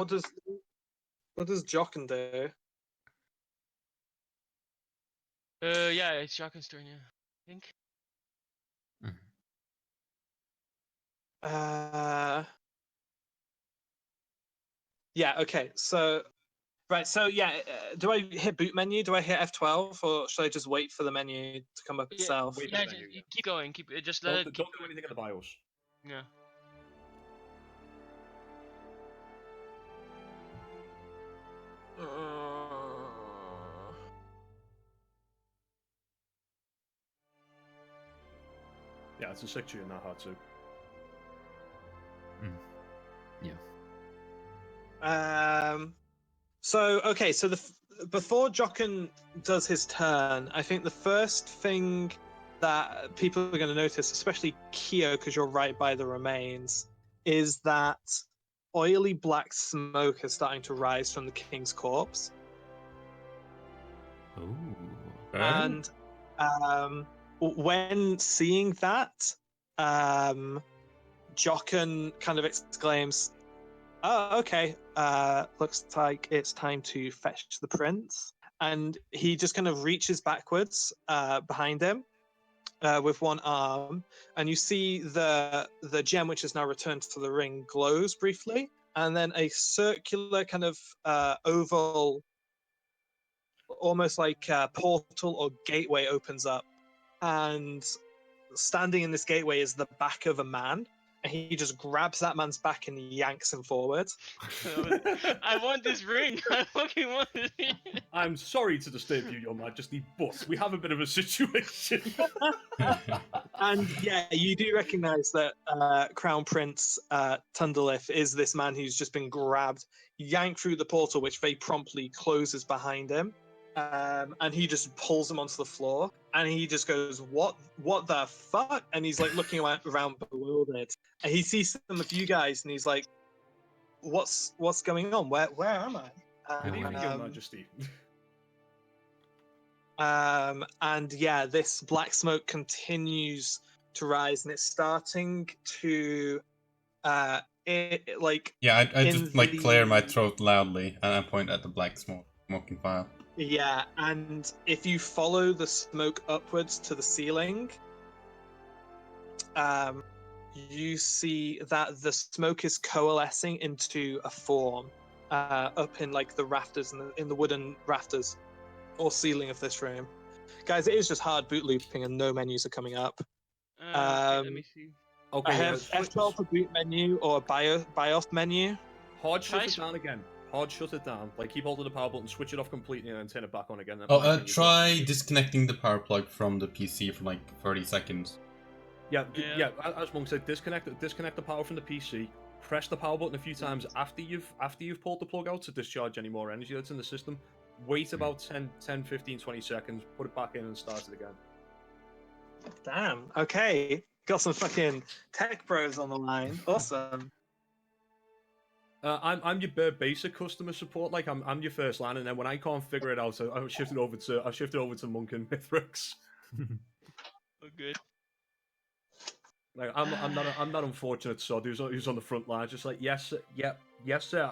what does Jochen do?
Yeah, it's Jockin's turn. Yeah, I think.
Yeah. Okay. So. Right, so yeah, do I hit boot menu? Do I hit F12, or should I just wait for the menu to come up itself?
Wait for
Yeah,
the menu,
just keep going. Just let it.
Don't do anything in the BIOS.
Yeah.
Yeah, it's a 6 in that hard too.
Yeah. So okay, so before Jochen does his turn, I think the first thing that people are going to notice, especially Kyo, because you're right by the remains, is that oily black smoke is starting to rise from the king's corpse.
Ooh.
And when seeing that, Jochen kind of exclaims, "Oh, okay. Looks like it's time to fetch the prince." And he just kind of reaches backwards behind him with one arm, and you see the gem, which is now returned to the ring, glows briefly, and then a circular kind of oval, almost like a portal or gateway, opens up, and standing in this gateway is the back of a man, and he just grabs that man's back and yanks him forward.
I want this ring. I fucking want this ring.
I'm sorry to disturb you, Your Majesty, but we have a bit of a situation.
And yeah, you do recognize that Crown Prince Tundalif is this man who's just been grabbed, yanked through the portal, which very promptly closes behind him. And he just pulls him onto the floor, and he just goes, "What the fuck?" And he's like looking around bewildered, and he sees some of you guys, and he's like, "What's going on? Where am I?"
Good evening, Your Majesty.
And yeah, this black smoke continues to rise, and it's starting to
Yeah, I just like clear my throat loudly, and I point at the black smoking pile.
Yeah, and if you follow the smoke upwards to the ceiling, you see that the smoke is coalescing into a form up in like the rafters, in the wooden rafters or ceiling of this room. Guys, it is just hard boot looping, and no menus are coming up.
Okay, let me see.
Okay,
I have F12 for boot menu or BIOS menu.
Hard shut it down again. Hard shut it down. Like, keep holding the power button, switch it off completely, and then turn it back on again.
Try disconnecting the power plug from the PC for like 30 seconds.
Yeah. As Monk said, disconnect the power from the PC. Press the power button a few times after you've pulled the plug out to discharge any more energy that's in the system. Wait about 10, 15, 20 seconds, put it back in, and start it again.
Damn. Okay. Got some fucking tech bros on the line. Awesome.
I'm your bare basic customer support. Like I'm your first line, and then when I can't figure it out, I'll shift it over to Monk and Mithrix.
Oh, good.
Like I'm not unfortunate sod who's on the front line. Just like yes sir.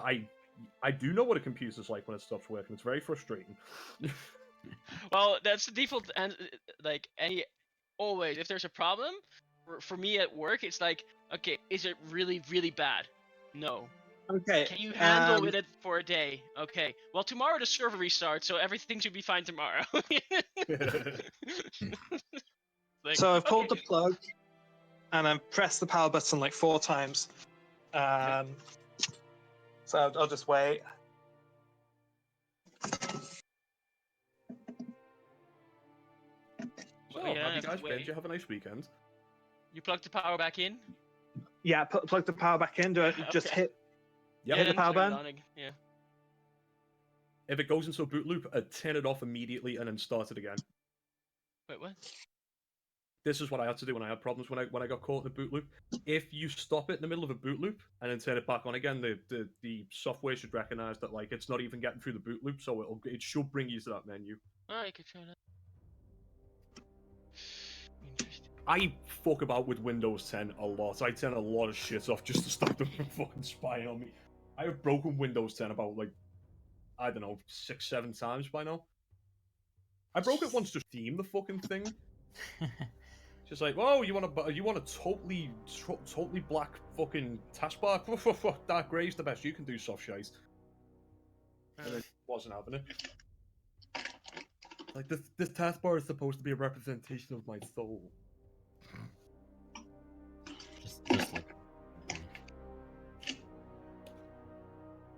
I do know what a computer's like when it stops working. It's very frustrating.
Well, that's the default, and like always, if there's a problem, for me at work, it's like, okay, is it really, really bad? No.
Okay.
Can you handle with it for a day? Okay. Well, tomorrow the server restarts, so everything should be fine tomorrow. Like,
So I've pulled the plug, and I've pressed the power button like 4 times. So I'll just wait.
So,
yeah,
have you guys
wait.
been? Did you have a nice weekend?
You plugged the power back in?
Yeah, plug the power back in. Do I just hit the power button?
Yeah.
If it goes into a boot loop, turn it off immediately and then start it again.
Wait, what?
This is what I had to do when I had problems when I got caught in a boot loop. If you stop it in the middle of a boot loop and then turn it back on again, the software should recognize that like it's not even getting through the boot loop, so it should bring you to that menu.
I could try that. Interesting.
I fuck about with Windows 10 a lot. I turn a lot of shit off just to stop them from fucking spying on me. I have broken Windows 10 about like, I don't know, 6-7 times by now. I broke it once to theme the fucking thing. Just like, oh, you want a totally black fucking taskbar? Dark grey's the best you can do, soft shite. And it wasn't having it. Like this taskbar is supposed to be a representation of my soul.
Just like.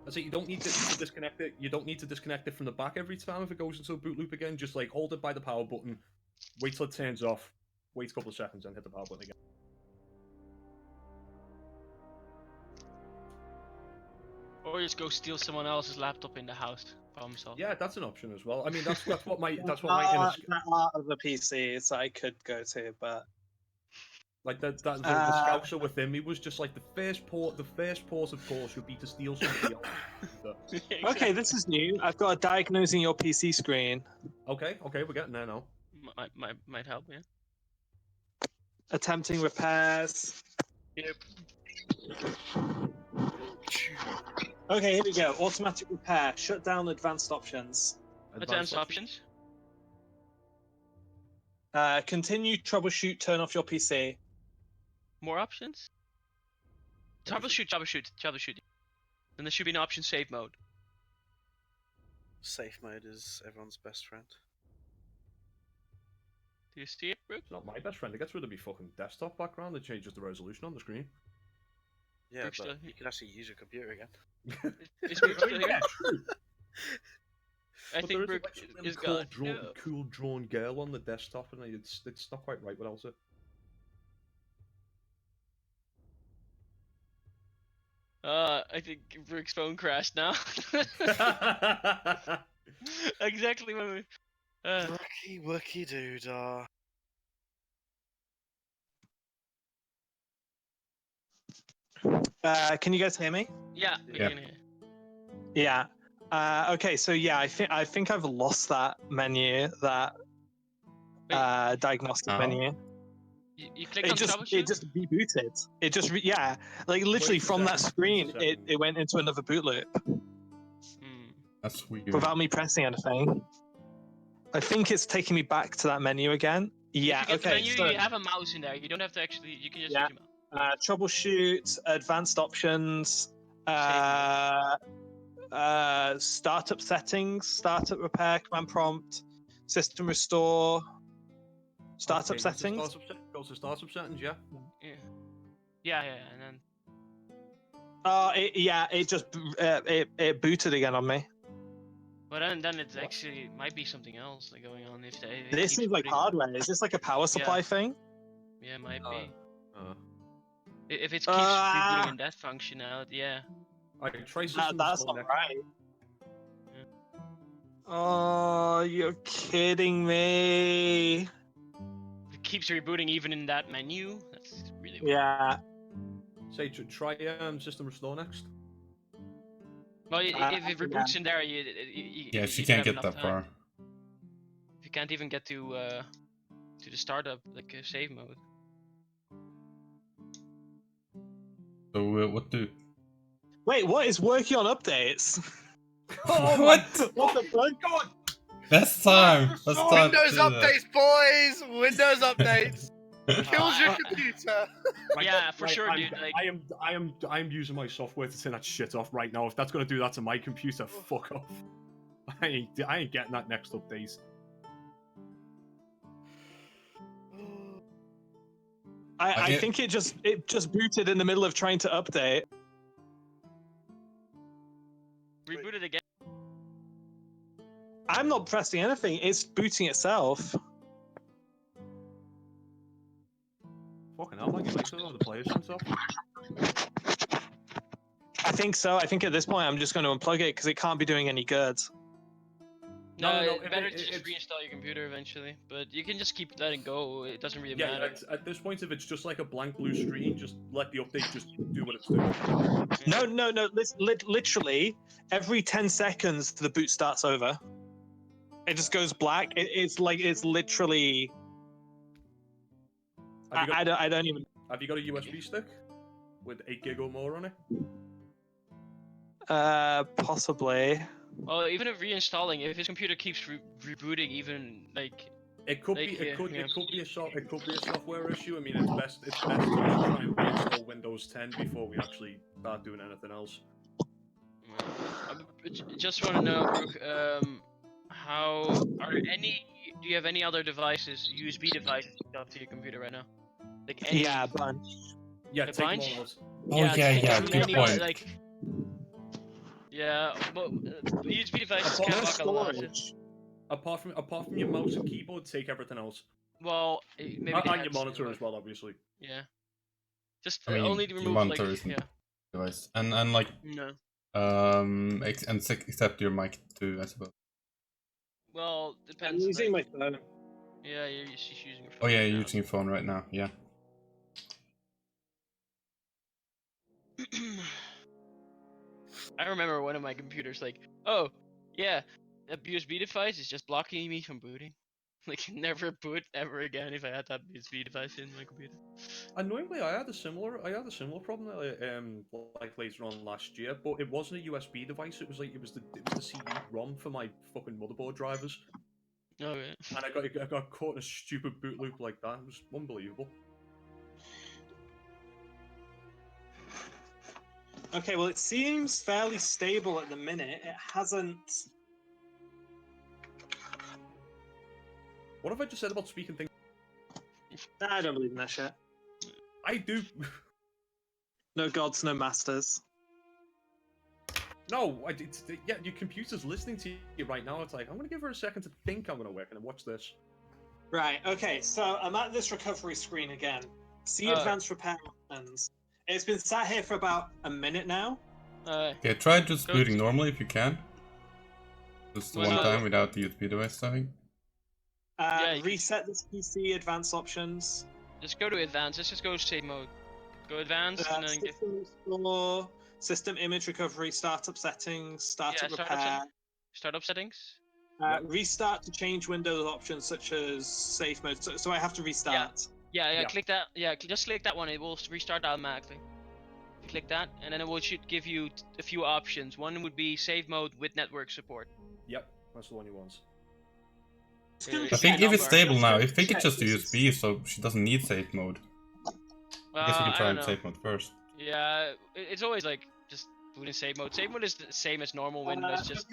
I say you don't need to disconnect it. You don't need to disconnect it from the back every time if it goes into a boot loop again. Just like hold it by the power button, wait till it turns off, wait a couple of seconds, and hit the power button again.
Or just go steal someone else's laptop in the house by himself.
Yeah, that's an option as well. I mean, that's what my
There are other PCs I could go to, but
like the scouser within me was just like the first port of call should be to steal somebody else.
Okay, this is new. I've got a diagnosing your PC screen.
Okay, we're getting there now.
Might help, yeah.
Attempting repairs.
Yep.
Okay, here we go. Automatic repair. Shut down advanced options.
Advanced options.
Continue troubleshoot. Turn off your PC.
More options. Troubleshoot. Then there should be an option save mode.
Safe mode is everyone's best friend.
Do you see it, Brooke?
It's not my best friend. It gets rid of my fucking desktop background. It changes the resolution on the screen.
Yeah,
Brooke's
but
still
you can actually use your computer again.
Is Brooke still here? I
But
think
there
Brooke
is a
is gone.
cool drawn girl on the desktop, and it's not quite right without it.
I think Brooke's phone crashed now. Exactly when we.
Wookie doodah.
Can you guys hear me?
Yeah, we
Yeah.
can hear.
Yeah. Okay, so yeah, I think I've lost that menu, that
Wait.
diagnostic
Oh.
menu.
You clicked
It
on
just
troubleshoot.
rebooted. It just yeah, like literally
Wait a
from that
second,
screen,
wait a second.
it went into another boot loop
That's weird.
without me pressing anything. I think it's taking me back to that menu again. Yeah.
If you get the
Okay.
menu,
So
you have a mouse in there. You don't have to actually. You can just use your mouse.
troubleshoot, advanced options, startup settings, startup repair, command prompt, system restore, startup
Okay,
settings.
Go to startup settings, yeah.
Yeah, and then.
It just it booted again on me.
But then it actually might be something else like going on if they.
This seems like hardware. Is this like a power supply thing?
Yeah, it might be. If it keeps
Ah!
rebooting in that functionality, yeah.
I can try system
That's
restore
not
next.
right. Oh, you're kidding me.
If it keeps rebooting even in that menu, that's really weird.
Yeah.
Say try system restore next.
Well, if it reboots in there,
Yeah, she
you
can't
have
get
enough
that
time.
far.
If you can't even get to the startup like save mode.
So what do?
Wait, what is working on updates?
What?
What the fuck?
God!
Best time. Best time.
Windows
to do that.
updates, boys! Windows updates! Kills your computer!
Yeah, for sure, dude. Like,
I am using my software to turn that shit off right now. If that's gonna do that to my computer, fuck off. I ain't getting that next update.
I think it just booted in the middle of trying to update.
reboot it again.
I'm not pressing anything. It's booting itself.
Fucking hell, like, you make all the players and stuff.
I think so. I think at this point I'm just going to unplug it because it can't be doing any good.
No,
No,
it's better to just reinstall your computer eventually. But you can just keep letting go. It doesn't really
Yeah,
matter.
at this point, if it's just like a blank blue screen, just let the update just do what it's doing.
No. Literally, every 10 seconds the boot starts over. It just goes black. It's literally. I don't even.
Have you got a USB stick with 8 gig or more on it?
Possibly.
Well, even if reinstalling, if his computer keeps rebooting, even like
It could
like,
be it could
yeah.
it could be a software issue. I mean, it's best to try and reinstall Windows 10 before we actually start doing anything else.
Just want to know, Brooke, do you have any other devices, USB devices hooked up to your computer right now? Like any?
Yeah, a bunch.
Yeah,
A
take them
bunch?
all out.
Oh yeah,
too
good
many,
point.
like, yeah, but USB devices
Apart
can
from
block a lot.
Apart from your mouse and keyboard, take everything else.
Well, maybe the
And your
headset,
monitor
but-
as well, obviously.
Yeah. Just
I mean,
only
your
remove
monitor
like
isn't
yeah.
device, and like
No.
except your mic too, I suppose.
Well,
I'm
depends.
using
like,
my phone.
Yeah, she's using her phone.
Oh yeah,
right
you're
now.
using your phone right now. Yeah.
I remember one of my computers like, oh, yeah, that USB device is just blocking me from booting. Like, never boot ever again if I had that USB device in my computer.
Annoyingly, I had a similar problem like later on last year, but it wasn't a USB device. It was the CD-ROM for my fucking motherboard drivers,
Oh, yeah.
and I got caught in a stupid boot loop like that. It was unbelievable.
Okay, well, it seems fairly stable at the minute. It hasn't.
What have I just said about speaking things?
I don't believe in that shit.
I do.
No gods, no masters.
No, yeah, your computer's listening to you right now. It's like, I'm gonna give her a second to think I'm gonna work, and then watch this.
Right, okay, so I'm at this recovery screen again. See advanced repair options. It's been sat here for about a minute now.
Okay, try just booting normally if you can. Just the
Well,
one
no.
time without the USB device having.
Reset this PC advanced options.
Just go to advanced. Let's just go save mode. Go advanced and then get.
System Explorer, system image recovery, startup settings, startup repair.
Startup settings.
Restart to change Windows options such as safe mode. So I have to restart.
Yeah. Click that. Yeah, just click that one. It will restart automatically. Click that, and then it should give you a few options. One would be save mode with network support.
Yep, that's the one you want.
I think if it's stable now, I think it's just USB, so she doesn't need safe mode. I guess we can try and save mode first.
Yeah, it's always like just booting save mode. Save mode is the same as normal Windows, just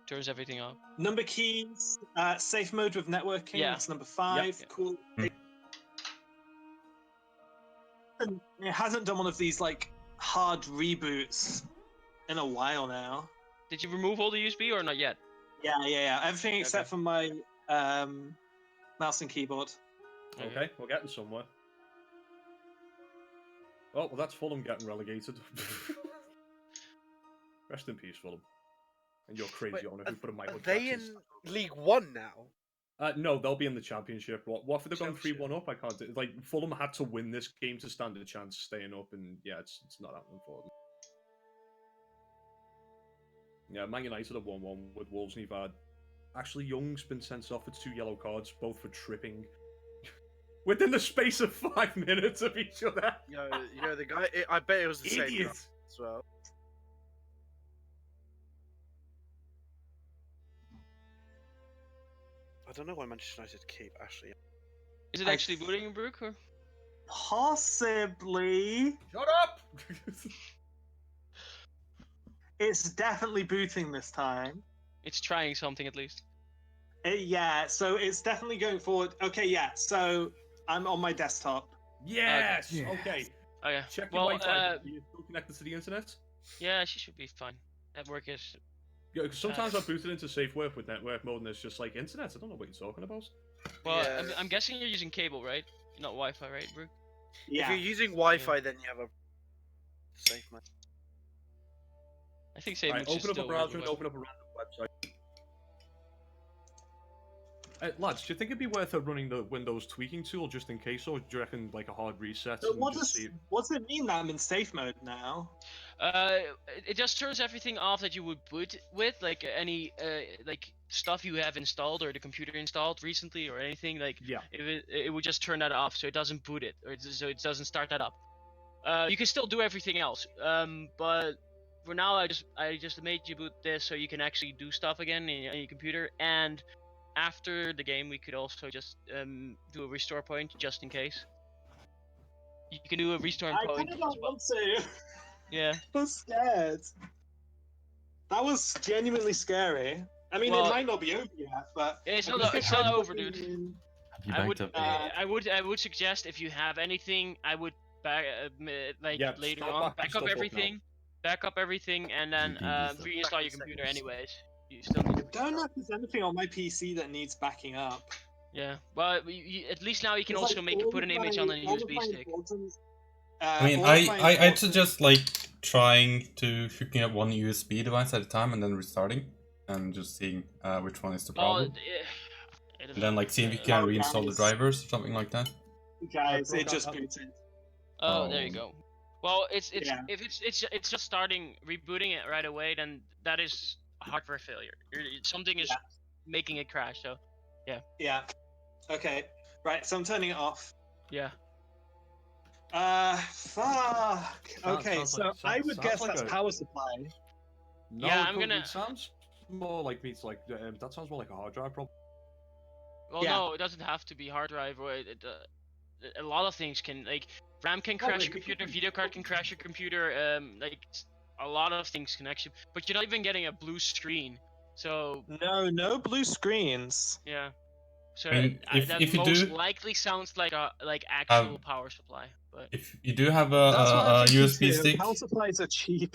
turns everything off.
Number keys, safe mode with networking.
Yeah.
That's number 5.
Yep.
Cool. It hasn't done one of these like hard reboots in a while now.
Did you remove all the USB or not yet?
Yeah. Everything except for my mouse and keyboard.
Okay, we're getting somewhere. Oh, well, that's Fulham getting relegated. Rest in peace, Fulham. And your crazy owner who put a Michael
Are they
Jackson
in League One now?
No, they'll be in the Championship. Watford have gone 3-1 up. I can't do, like Fulham had to win this game to stand a chance staying up, and yeah, it's not happening for them. Yeah, Man United have 1-1 with Wolves, and you've had Ashley Young's been sent off for 2 yellow cards, both for tripping. Within the space of 5 minutes of each other.
Yo, the guy. I bet it was the same guy
Idiot.
as well. I don't know why Manchester United keep Ashley.
Is it actually booting in Brook or?
Possibly.
Shut up!
It's definitely booting this time.
It's trying something at least.
Yeah, so it's definitely going forward. Okay, yeah, so I'm on my desktop.
Yes! Okay.
Okay.
Check your Wi-Fi. Are you still connected to the internet?
Yeah, she should be fine. Network is.
Yeah, because sometimes I've booted into safe work with network mode and it's just like internet. I don't know what you're talking about.
Well, I'm guessing you're using cable, right? Not Wi-Fi, right, Brook?
Yeah.
If you're using Wi-Fi, then you have a safe mode.
I think safe mode.
Open up a browser and open up a random website. Lads, do you think it'd be worth running the Windows tweaking tool just in case, or do you reckon like a hard reset?
So what does it mean that I'm in safe mode now?
It just turns everything off that you would boot with, like any like stuff you have installed or the computer installed recently or anything. Like it would just turn that off, so it doesn't boot it, or so it doesn't start that up. You can still do everything else, but for now, I just made you boot this so you can actually do stuff again on your computer. And after the game, we could also just do a restore point just in case. You can do a restore point.
I kind of don't want to.
Yeah.
I'm scared. That was genuinely scary. I mean,
Well,
it might not be over yet, but
it's
I'm
not
just gonna try
over,
to-
dude.
Have you
I
backed
would,
up?
I would suggest if you have anything, I would
Yeah,
later
start
on
backing stuff up now.
back up everything, and then
You can do stuff.
reinstall your
30
computer
seconds.
anyways. You still need to
I don't know if there's anything on my PC that needs backing up.
Yeah. Well, at least now you can
It's
also
like all
put
of
an image on a
all of
USB
my
stick.
important-
I mean,
all of my
I'd
important-
suggest like trying to hooking up one USB device at a time and then restarting and just seeing which one is the problem. And then like see if you can reinstall the drivers or something like that.
Guys,
broke
it just
out-
booted.
Oh, there you
Oh.
go. Well, it's
Yeah.
if it's just starting rebooting it right away, then that is hardware failure. Something is
Yeah.
making it crash. So
Yeah. Okay. Right. So I'm turning it off.
yeah.
Fuck. Okay.
sounds
So
like-
I would
sounds
guess
like
that's
a-
power supply.
No,
Yeah,
it
I'm
don't-
gonna-
It sounds more like meets like that sounds more like a hard drive problem.
Well,
Yeah.
no, it doesn't have to be hard drive. Or a lot of things can RAM can crash
wait,
your computer, video card can crash your computer. A lot of things can actually. But you're not even getting a blue screen. So
No blue screens.
yeah. So
I mean,
that
if you
most
do
likely sounds like a actual power supply. But
if you do have
That's what
a
I'm thinking
USB
too.
stick
Power supplies are cheap.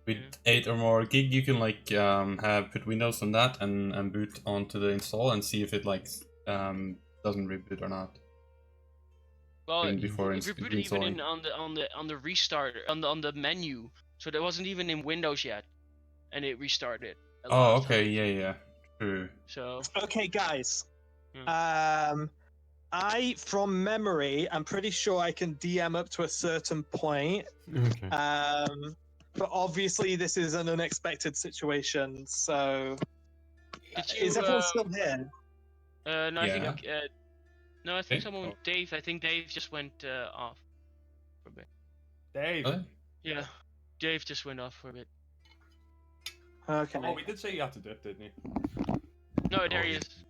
with
Yeah.
8 or more gig, you can like have put Windows on that and boot onto the install and see if it like doesn't reboot or not.
well,
Even before
if you put it even in on the restart on the menu, so that wasn't even in Windows yet, and it restarted. a lot
Oh,
of
okay,
times.
yeah, true.
So
Okay, guys.
Hmm.
From memory, I'm pretty sure I can DM up to a certain point.
Okay.
But obviously, this is an unexpected situation. So,
Did
is
you,
everyone still here?
no, I
Yeah.
think no, I think
Okay.
someone Dave. I think Dave just went off for a bit.
Dave.
Really?
Yeah, Dave just went off for a bit.
Okay.
Oh, we did say you had to dip, didn't he?
No, there
Oh,
he
yeah.
is.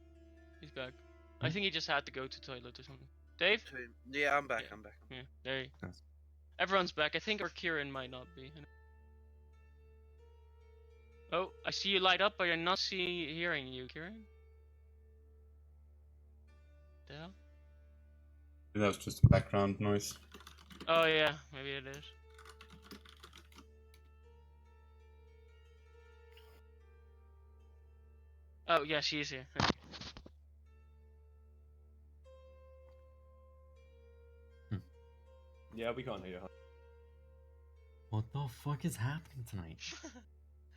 He's back. I think he just had to go to toilet or something. Dave?
Yeah, I'm back.
Yeah.
I'm back.
Yeah, there.
Yes.
Everyone's back. I think our Kieran might not be. Oh, I see you light up, but I'm not hearing you, Kieran. The hell?
That was just background noise.
Oh yeah, maybe it is. Oh yeah, she is here.
Yeah, we can't hear her.
What the fuck is happening tonight?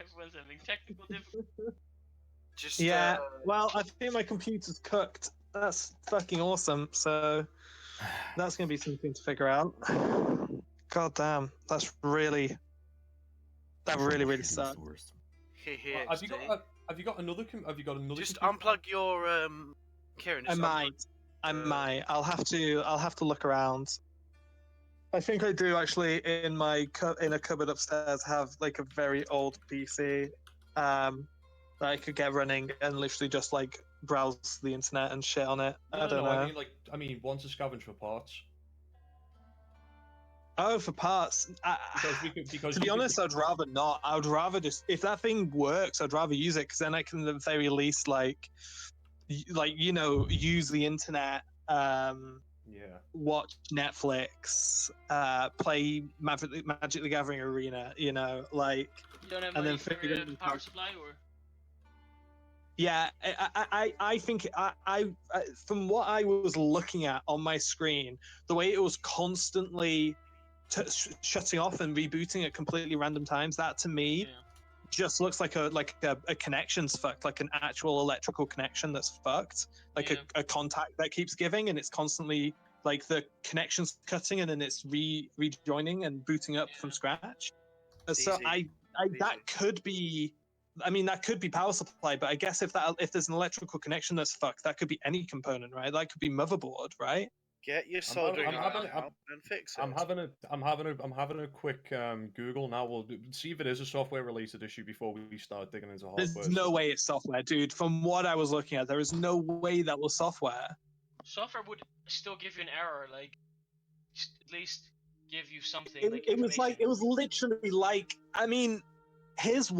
Everyone's having technical difficulties.
Just
Yeah. Well, I think my computer's cooked. That's fucking awesome. So that's gonna be something to figure out. God damn, that really
Troubleshooting's
sucks.
the worst.
Here,
Have you got another? Have you got another?
Just
computer?
unplug your Kieran.
I
just
might. I
uh,
might. I'll have to look around. I think I do actually in my in a cupboard upstairs have like a very old PC that I could get running and literally just like browse the internet and shit on it. I don't know.
I mean, want to scavenge for parts.
Oh, for parts.
Because
To be honest, I'd rather not. I would rather just if that thing works, I'd rather use it because then I can at the very least use the internet.
Yeah.
Watch Netflix, play Magic the Gathering Arena,
You don't have
and
money
then
for
figure out
a power supply, or?
yeah, I think I from what I was looking at on my screen, the way it was constantly shutting off and rebooting at completely random times, that to me
Yeah.
just looks like a connection's fucked, like an actual electrical connection that's fucked, like
Yeah.
a contact that keeps giving and it's constantly like the connection's cutting and then it's rejoining and booting up from
Yeah.
scratch.
It's
So
easy.
that
Easy.
could be, I mean, that could be power supply, but I guess if there's an electrical connection that's fucked, that could be any component, right? That could be motherboard, right?
Get your soldering
I'm
iron
having-
out and fix it.
I'm having a quick Google now. We'll see if it is a software related issue before we start digging into hardware.
There's no way it's software, dude. From what I was looking at, there is no way that was software.
Software would still give you an error, like at least give you something.
It was like it was literally like. I mean, here's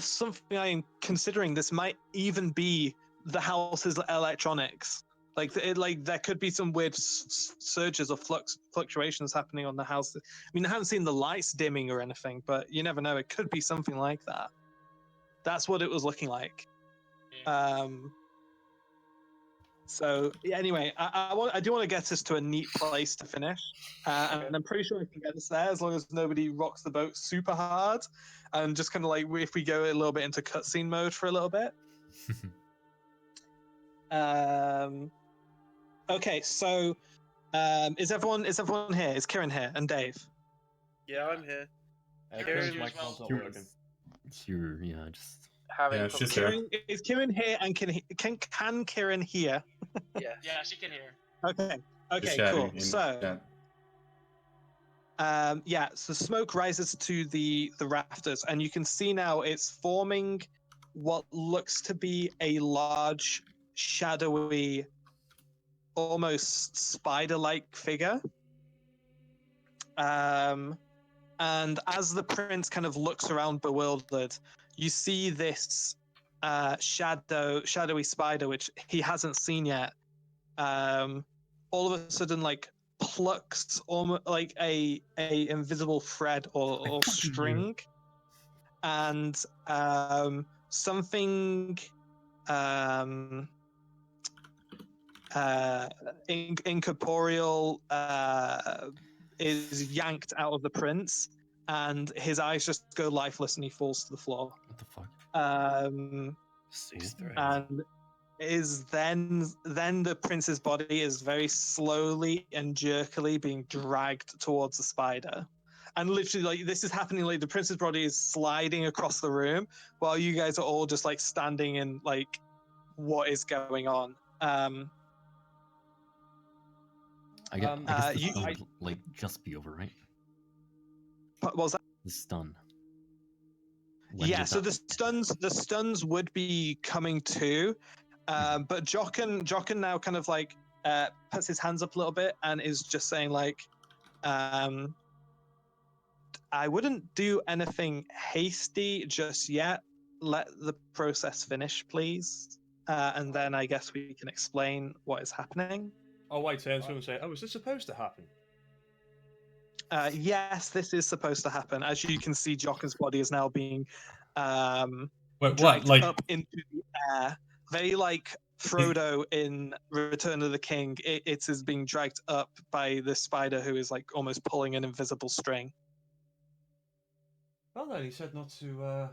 something I'm considering. This might even be the house's electronics. Like there could be some weird surges or fluctuations happening on the house. I mean, I haven't seen the lights dimming or anything, but you never know. It could be something like that. That's what it was looking like.
Yeah.
So anyway, I do want to get us to a neat place to finish, and I'm pretty sure we can get us there as long as nobody rocks the boat super hard, and just kind of like if we go a little bit into cutscene mode for a little bit. Okay, so is everyone here? Is Kieran here and Dave?
Yeah, I'm here.
Kieran's microphone's not working.
Sure, yeah, just
Yeah, she's there.
Is Kieran here and can Kieran hear?
Yeah.
Yeah, she can hear.
Okay, cool. So so smoke rises to the rafters, and you can see now it's forming what looks to be a large, shadowy, almost spider-like figure. And as the prince kind of looks around bewildered, you see this shadowy spider, which he hasn't seen yet. All of a sudden, like plucks almost like a invisible thread or string, and something incorporeal is yanked out of the prince, and his eyes just go lifeless, and he falls to the floor.
what the fuck?
And is then the prince's body is very slowly and jerkily being dragged towards the spider. And literally, like, this is happening, like, the prince's body is sliding across the room while you guys are all just, like, standing in, like, what is going on.
I guess the stun would, like, just be over, right?
What was that?
The stun.
Yeah, so the stuns would be coming too, but Jochen now kind of like puts his hands up a little bit and is just saying like, I wouldn't do anything hasty just yet. Let the process finish, please, and then I guess we can explain what is happening.
Oh, wait, turn to him and say, "Oh, is this supposed to happen?"
Yes, this is supposed to happen. As you can see, Jochen's body is now being
What? Like
up into the air. Very like Frodo in Return of the King. It is being dragged up by the spider who is like almost pulling an invisible string.
Well, then he said not to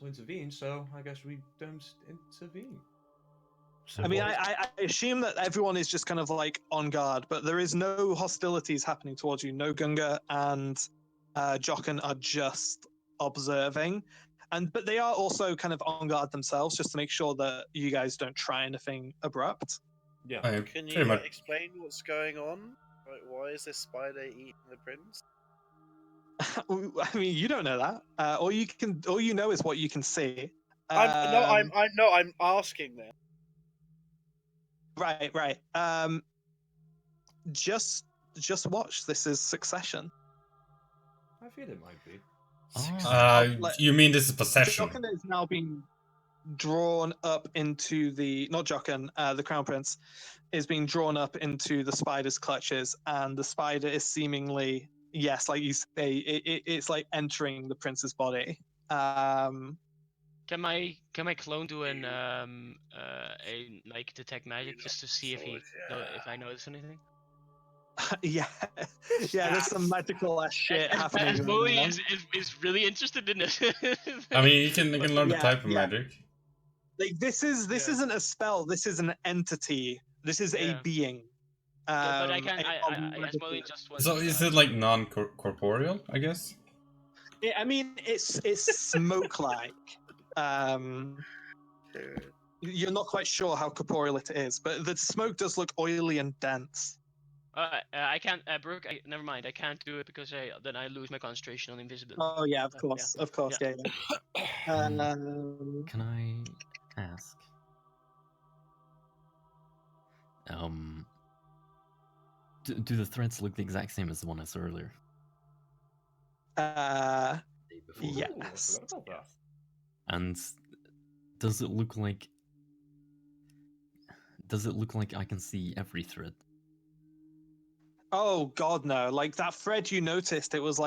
intervene, so I guess we don't intervene.
So
I mean, I assume that everyone is just kind of like on guard, but there is no hostilities happening towards you. No Gunga and Jochen are just observing, but they are also kind of on guard themselves, just to make sure that you guys don't try anything abrupt.
Yeah.
Can you explain what's going on? Like, why is this spider eating the prince?
I mean, you don't know that. All you know is what you can see.
I'm asking them.
Right. Just watch. This is Succession.
I feel it might be.
You mean this is possession?
Jochen is now being drawn up into the the Crown Prince is being drawn up into the spider's clutches, and the spider is seemingly, yes, like you say, it's like entering the prince's body.
Can my clone do a like detect magic just to see if I notice anything?
yeah, there's some magical ass shit happening.
As Molly is really interested in this.
I mean, you can learn the type of magic.
Like this isn't a spell. This is an entity. This is a being.
But I can. I guess Molly just wants.
So is it like non-corporeal? I guess.
I mean, it's smoke-like. You're not quite sure how corporeal it is, but the smoke does look oily and dense.
I can't, Brooke. Never mind. I can't do it because then I lose my concentration on invisibility.
Oh yeah, of course, yeah.
Can I ask? Do the threads look the exact same as the one I saw earlier?
Yes.
And does it look like? Does it look like I can see every thread?
Oh God, no! Like that thread you noticed, it was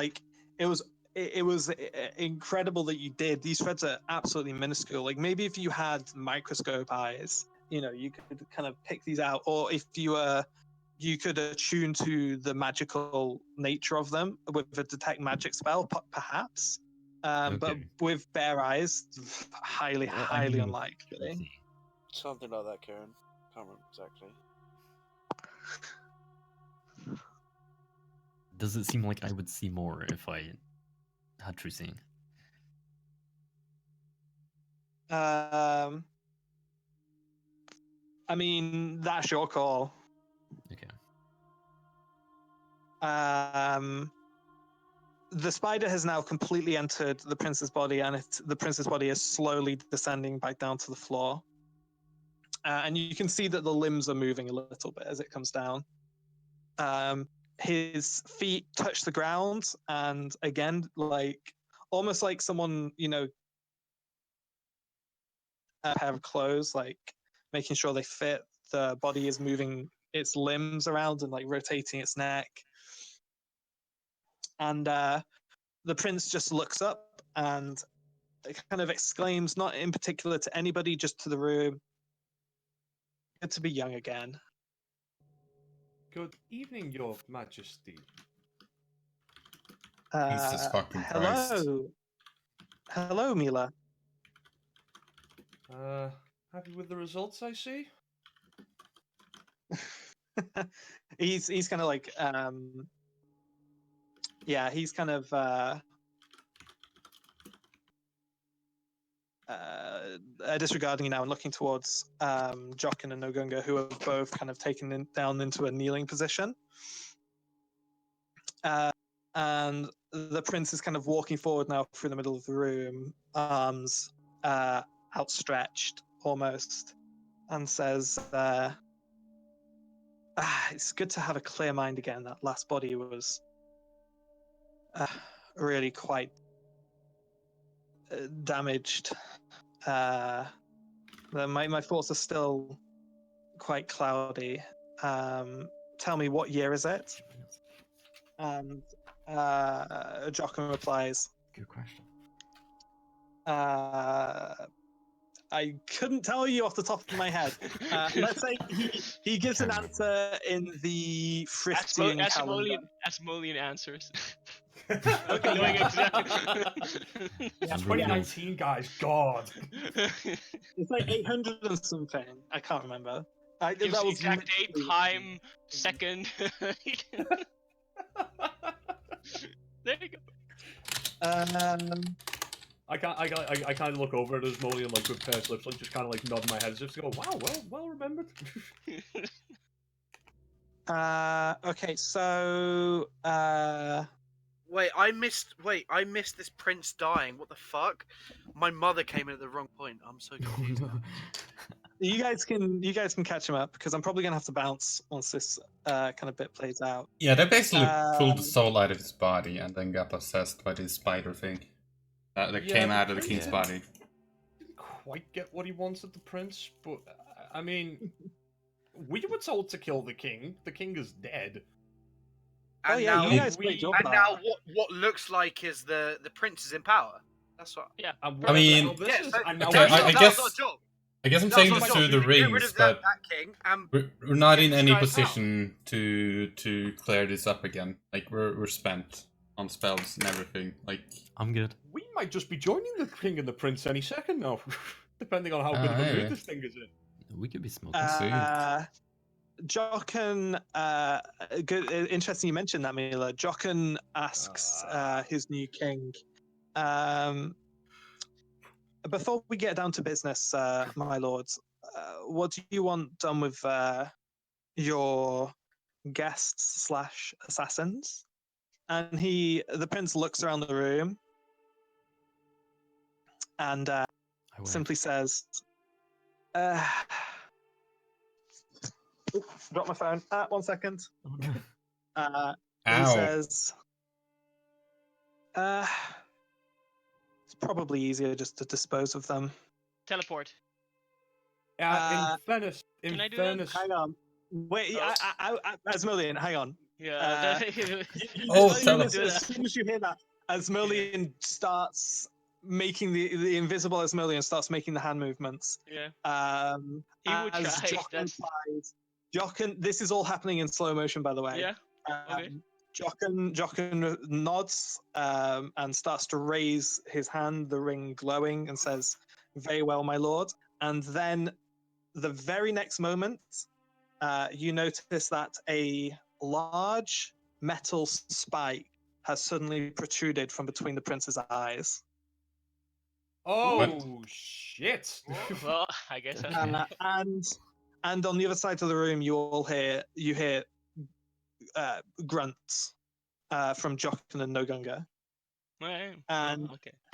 incredible that you did. These threads are absolutely minuscule. Like maybe if you had microscope eyes, you could kind of pick these out, or if you could attune to the magical nature of them with a detect magic spell, perhaps. But with bare eyes, highly unlikely.
Something like that, Karen. Can't remember exactly.
Does it seem like I would see more if I had true seeing?
I mean, that's your call.
Okay.
The spider has now completely entered the prince's body, and the prince's body is slowly descending back down to the floor. And you can see that the limbs are moving a little bit as it comes down. His feet touch the ground, and again, almost like someone, a pair of clothes, making sure they fit. The body is moving its limbs around and rotating its neck. And the prince just looks up and kind of exclaims, not in particular to anybody, just to the room, "Good to be young again."
Good evening, Your Majesty.
Jesus fucking
hello.
Christ.
Hello, Mila.
Happy with the results, I see?
he's kind of he's kind of disregarding you now and looking towards Jochen and Nogunga, who are both kind of taken down into a kneeling position. And the prince is kind of walking forward now through the middle of the room, arms outstretched almost, and says, "It's good to have a clear mind again. That last body was really quite damaged. My thoughts are still quite cloudy. Tell me, what year is it?" And Jochen replies,
"Good question.
I couldn't tell you off the top of my head. Let's say he gives an answer in the Frithdian calendar.
Asmodean answers. Okay, knowing exactly.
Yeah, 2019, guys. God.
It's like 800 and something. I can't remember.
Gives
that was
exact date, time, second. There you go.
I kind of look over at Asmodean with pursed lips, just kind of nod my head as if to go, "Wow, well remembered."
Okay, so
Wait, I missed this prince dying. What the fuck? My mother came in at the wrong point. I'm so confused now.
you guys can catch him up, because I'm probably gonna have to bounce once this kind of bit plays out.
Yeah, they basically pulled the soul out of his body and then got possessed by this spider thing that came out of the king's body.
Didn't quite get what he wanted, the prince, but I mean, we were told to kill the king. The king is dead.
And
now, you guys played your part.
And now what looks like is the prince is in power. That's what.
Yeah.
I mean, I guess I'm saying this through the rings, but we're not in any position to clear this up again. We're spent on spells and everything.
I'm good.
We might just be joining the king and the prince any second now, depending on how good of a mood this thing is in.
We could be smoking.
Jochen, good. Interesting you mentioned that, Mila. Jochen asks his new king, before we get down to business, my lords, what do you want done with your guests / assassins, and the prince looks around the room and simply says, "Drop my phone. 1 second." He says, "It's probably easier just to dispose of them."
Teleport.
In fairness,
can I do that?
Hang on. Wait, Asmodean, hang on.
Yeah.
As soon as you hear that, Asmodean starts making the invisible Asmodean starts making the hand movements.
Yeah.
He would try. Jochen, this is all happening in slow motion, by the way.
Yeah. Okay.
Jochen nods and starts to raise his hand, the ring glowing, and says, "Very well, my lord." And then the very next moment, you notice that a large metal spike has suddenly protruded from between the prince's eyes.
Oh, shit!
Well, I guess that's
and on the other side of the room, you hear grunts from Jochen and Nogunga.
Right.
And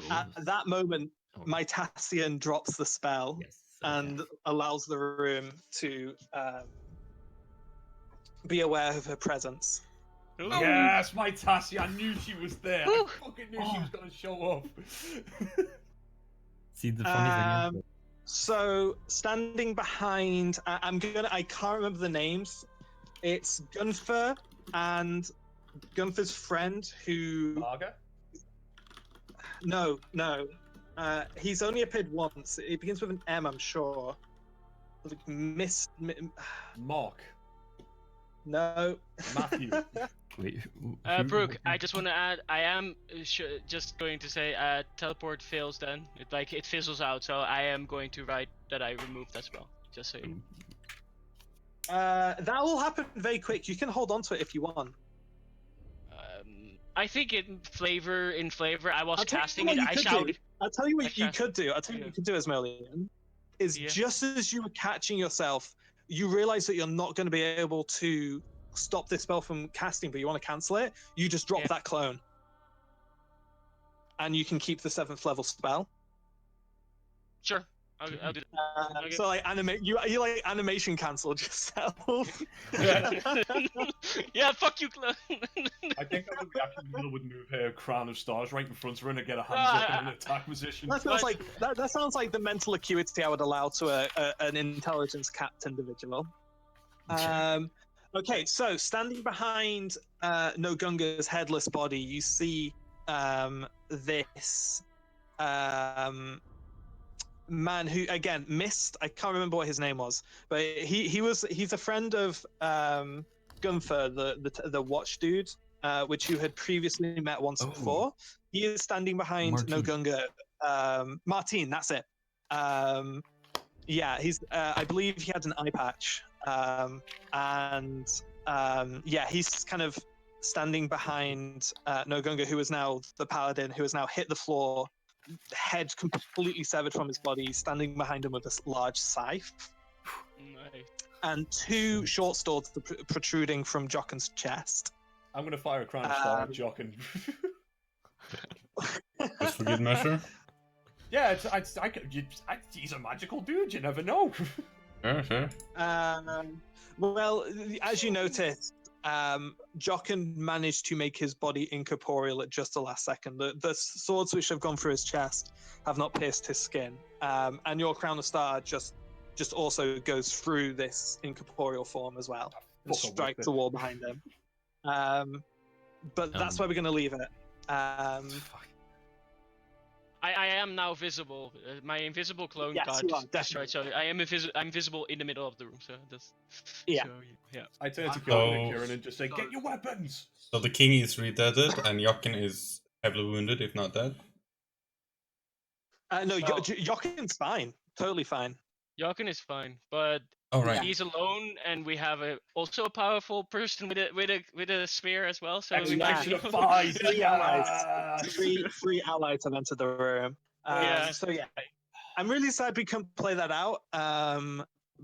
at that moment, Mytasian drops the spell and allows the room to be aware of her presence.
Ooh.
Yes, Mytasian, I knew she was there. I fucking knew she was going to show up.
See, the funny thing is...
So, standing behind, I can't remember the names. It's Gunther and Gunther's friend who...
Lager?
No. He's only appeared once. It begins with an M, I'm sure.
Mark.
No.
Matthew.
Wait,
Brooke, I just want to add, I am just going to say teleport fails then. It fizzles out, so I am going to write that I removed that spell. Just so you know.
That will happen very quick. You can hold on to it if you want.
I think in flavor, I was casting it. I shouted.
I'll tell you what you could do. I'll tell you what you could do, Asmodean. Just as you were catching yourself, you realize that you're not going to be able to stop this spell from casting, but you want to cancel it. You just drop that clone, and you can keep the 7th level spell.
Sure. I'll do that. Okay.
So like you like animation cancelled yourself.
Yeah, fuck you, clone.
I think I would move her crown of stars right in front of her and get her hands up in an attack position.
That sounds like the mental acuity I would allow to an intelligence capped individual. Okay, so standing behind Nogunga's headless body, you see this man who again missed. I can't remember what his name was, but he's a friend of Gunther, the watch dude, which you had previously met once before. He is standing behind Nogunga. Martin, that's it. Yeah, he's. I believe he had an eye patch, he's kind of standing behind Nogunga, who is now the paladin, who has now hit the floor. Head completely severed from his body, standing behind him with a large scythe.
Nice.
And 2 short swords protruding from Jochen's chest.
I'm going to fire a crown of star at Jochen.
Just for good measure?
Yeah, he's a magical dude, you never know.
Sure.
Well, as you notice, Jochen managed to make his body incorporeal at just the last second. The swords which have gone through his chest have not pierced his skin. And your crown of star just also goes through this incorporeal form as well and strikes the wall behind him. But that's where we're going to leave it.
I am now visible. My invisible clone got destroyed, so I'm visible in the middle of the room. So that's
yeah.
So, yeah.
I turn to Kieran and just say, "Get your weapons."
So the king is re-deaded, and Jochen is heavily wounded, if not dead.
No, Jochen's fine, totally fine.
Jochen is fine, but he's alone, and we have also a powerful person with a spear as well. So
Three allies have entered the room. So yeah, I'm really sad we couldn't play that out.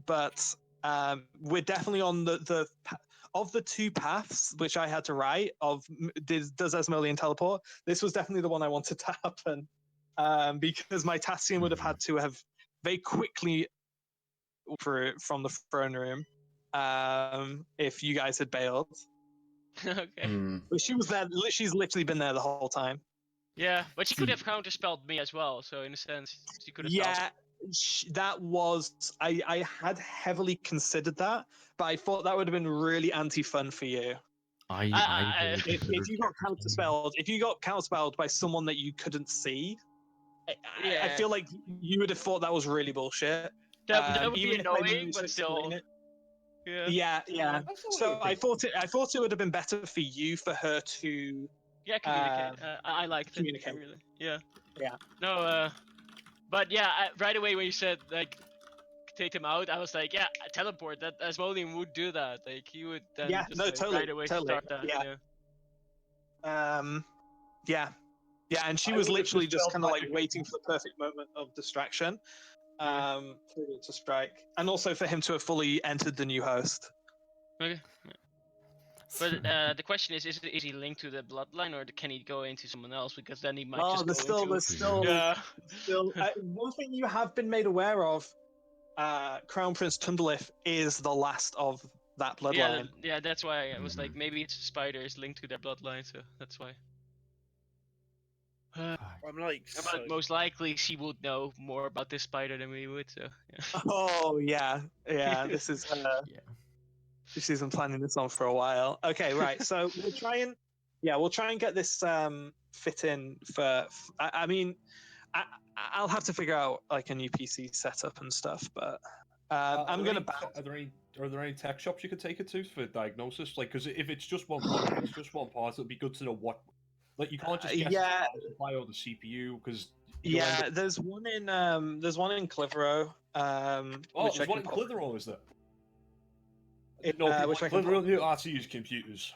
But we're definitely on of the two paths which I had to write of does Asmodean teleport, this was definitely the one I wanted to happen, because my Tassian would have had to have very quickly from the throne room if you guys had bailed.
Okay.
But she was there. She's literally been there the whole time.
Yeah, but she could have counterspelled me as well. So in a sense, she could have.
Yeah, that was. I had heavily considered that, but I thought that would have been really anti-fun for you. If you got counterspelled by someone that you couldn't see, I feel like you would have thought that was really bullshit.
That would be annoying, but still.
Yeah. So I thought it would have been better for you for her to.
Yeah, communicate. I like
communicate.
Really. Yeah.
Yeah.
No. But yeah, right away when you said like take him out, I was like, yeah, teleport. That Asmodean would do that. Like he would then
totally,
right away start that.
Yeah. And she was literally just kind of like waiting for the perfect moment of distraction, to strike, and also for him to have fully entered the new host.
Okay. But the question is he linked to the bloodline, or can he go into someone else? Because then he might just go
there's still. One thing you have been made aware of, Crown Prince Tundelif is the last of that bloodline.
Yeah, that's why I was like, maybe it's spiders linked to their bloodline, so that's why.
I'm like,
but most likely she would know more about this spider than we would. So. Yeah.
Oh yeah. This is. She's been planning this on for a while. Okay, right. So we'll try and get this fit in for. I mean, I'll have to figure out like a new PC setup and stuff, but I'm gonna.
Are there any tech shops you could take it to for diagnosis? Like, because if it's just one part, it'll be good to know what. Like, you can't just guess the supply or the CPU because.
There's one in Clitheroe.
There's one in Clitheroe, is there?
Clitheroe
RT's computers.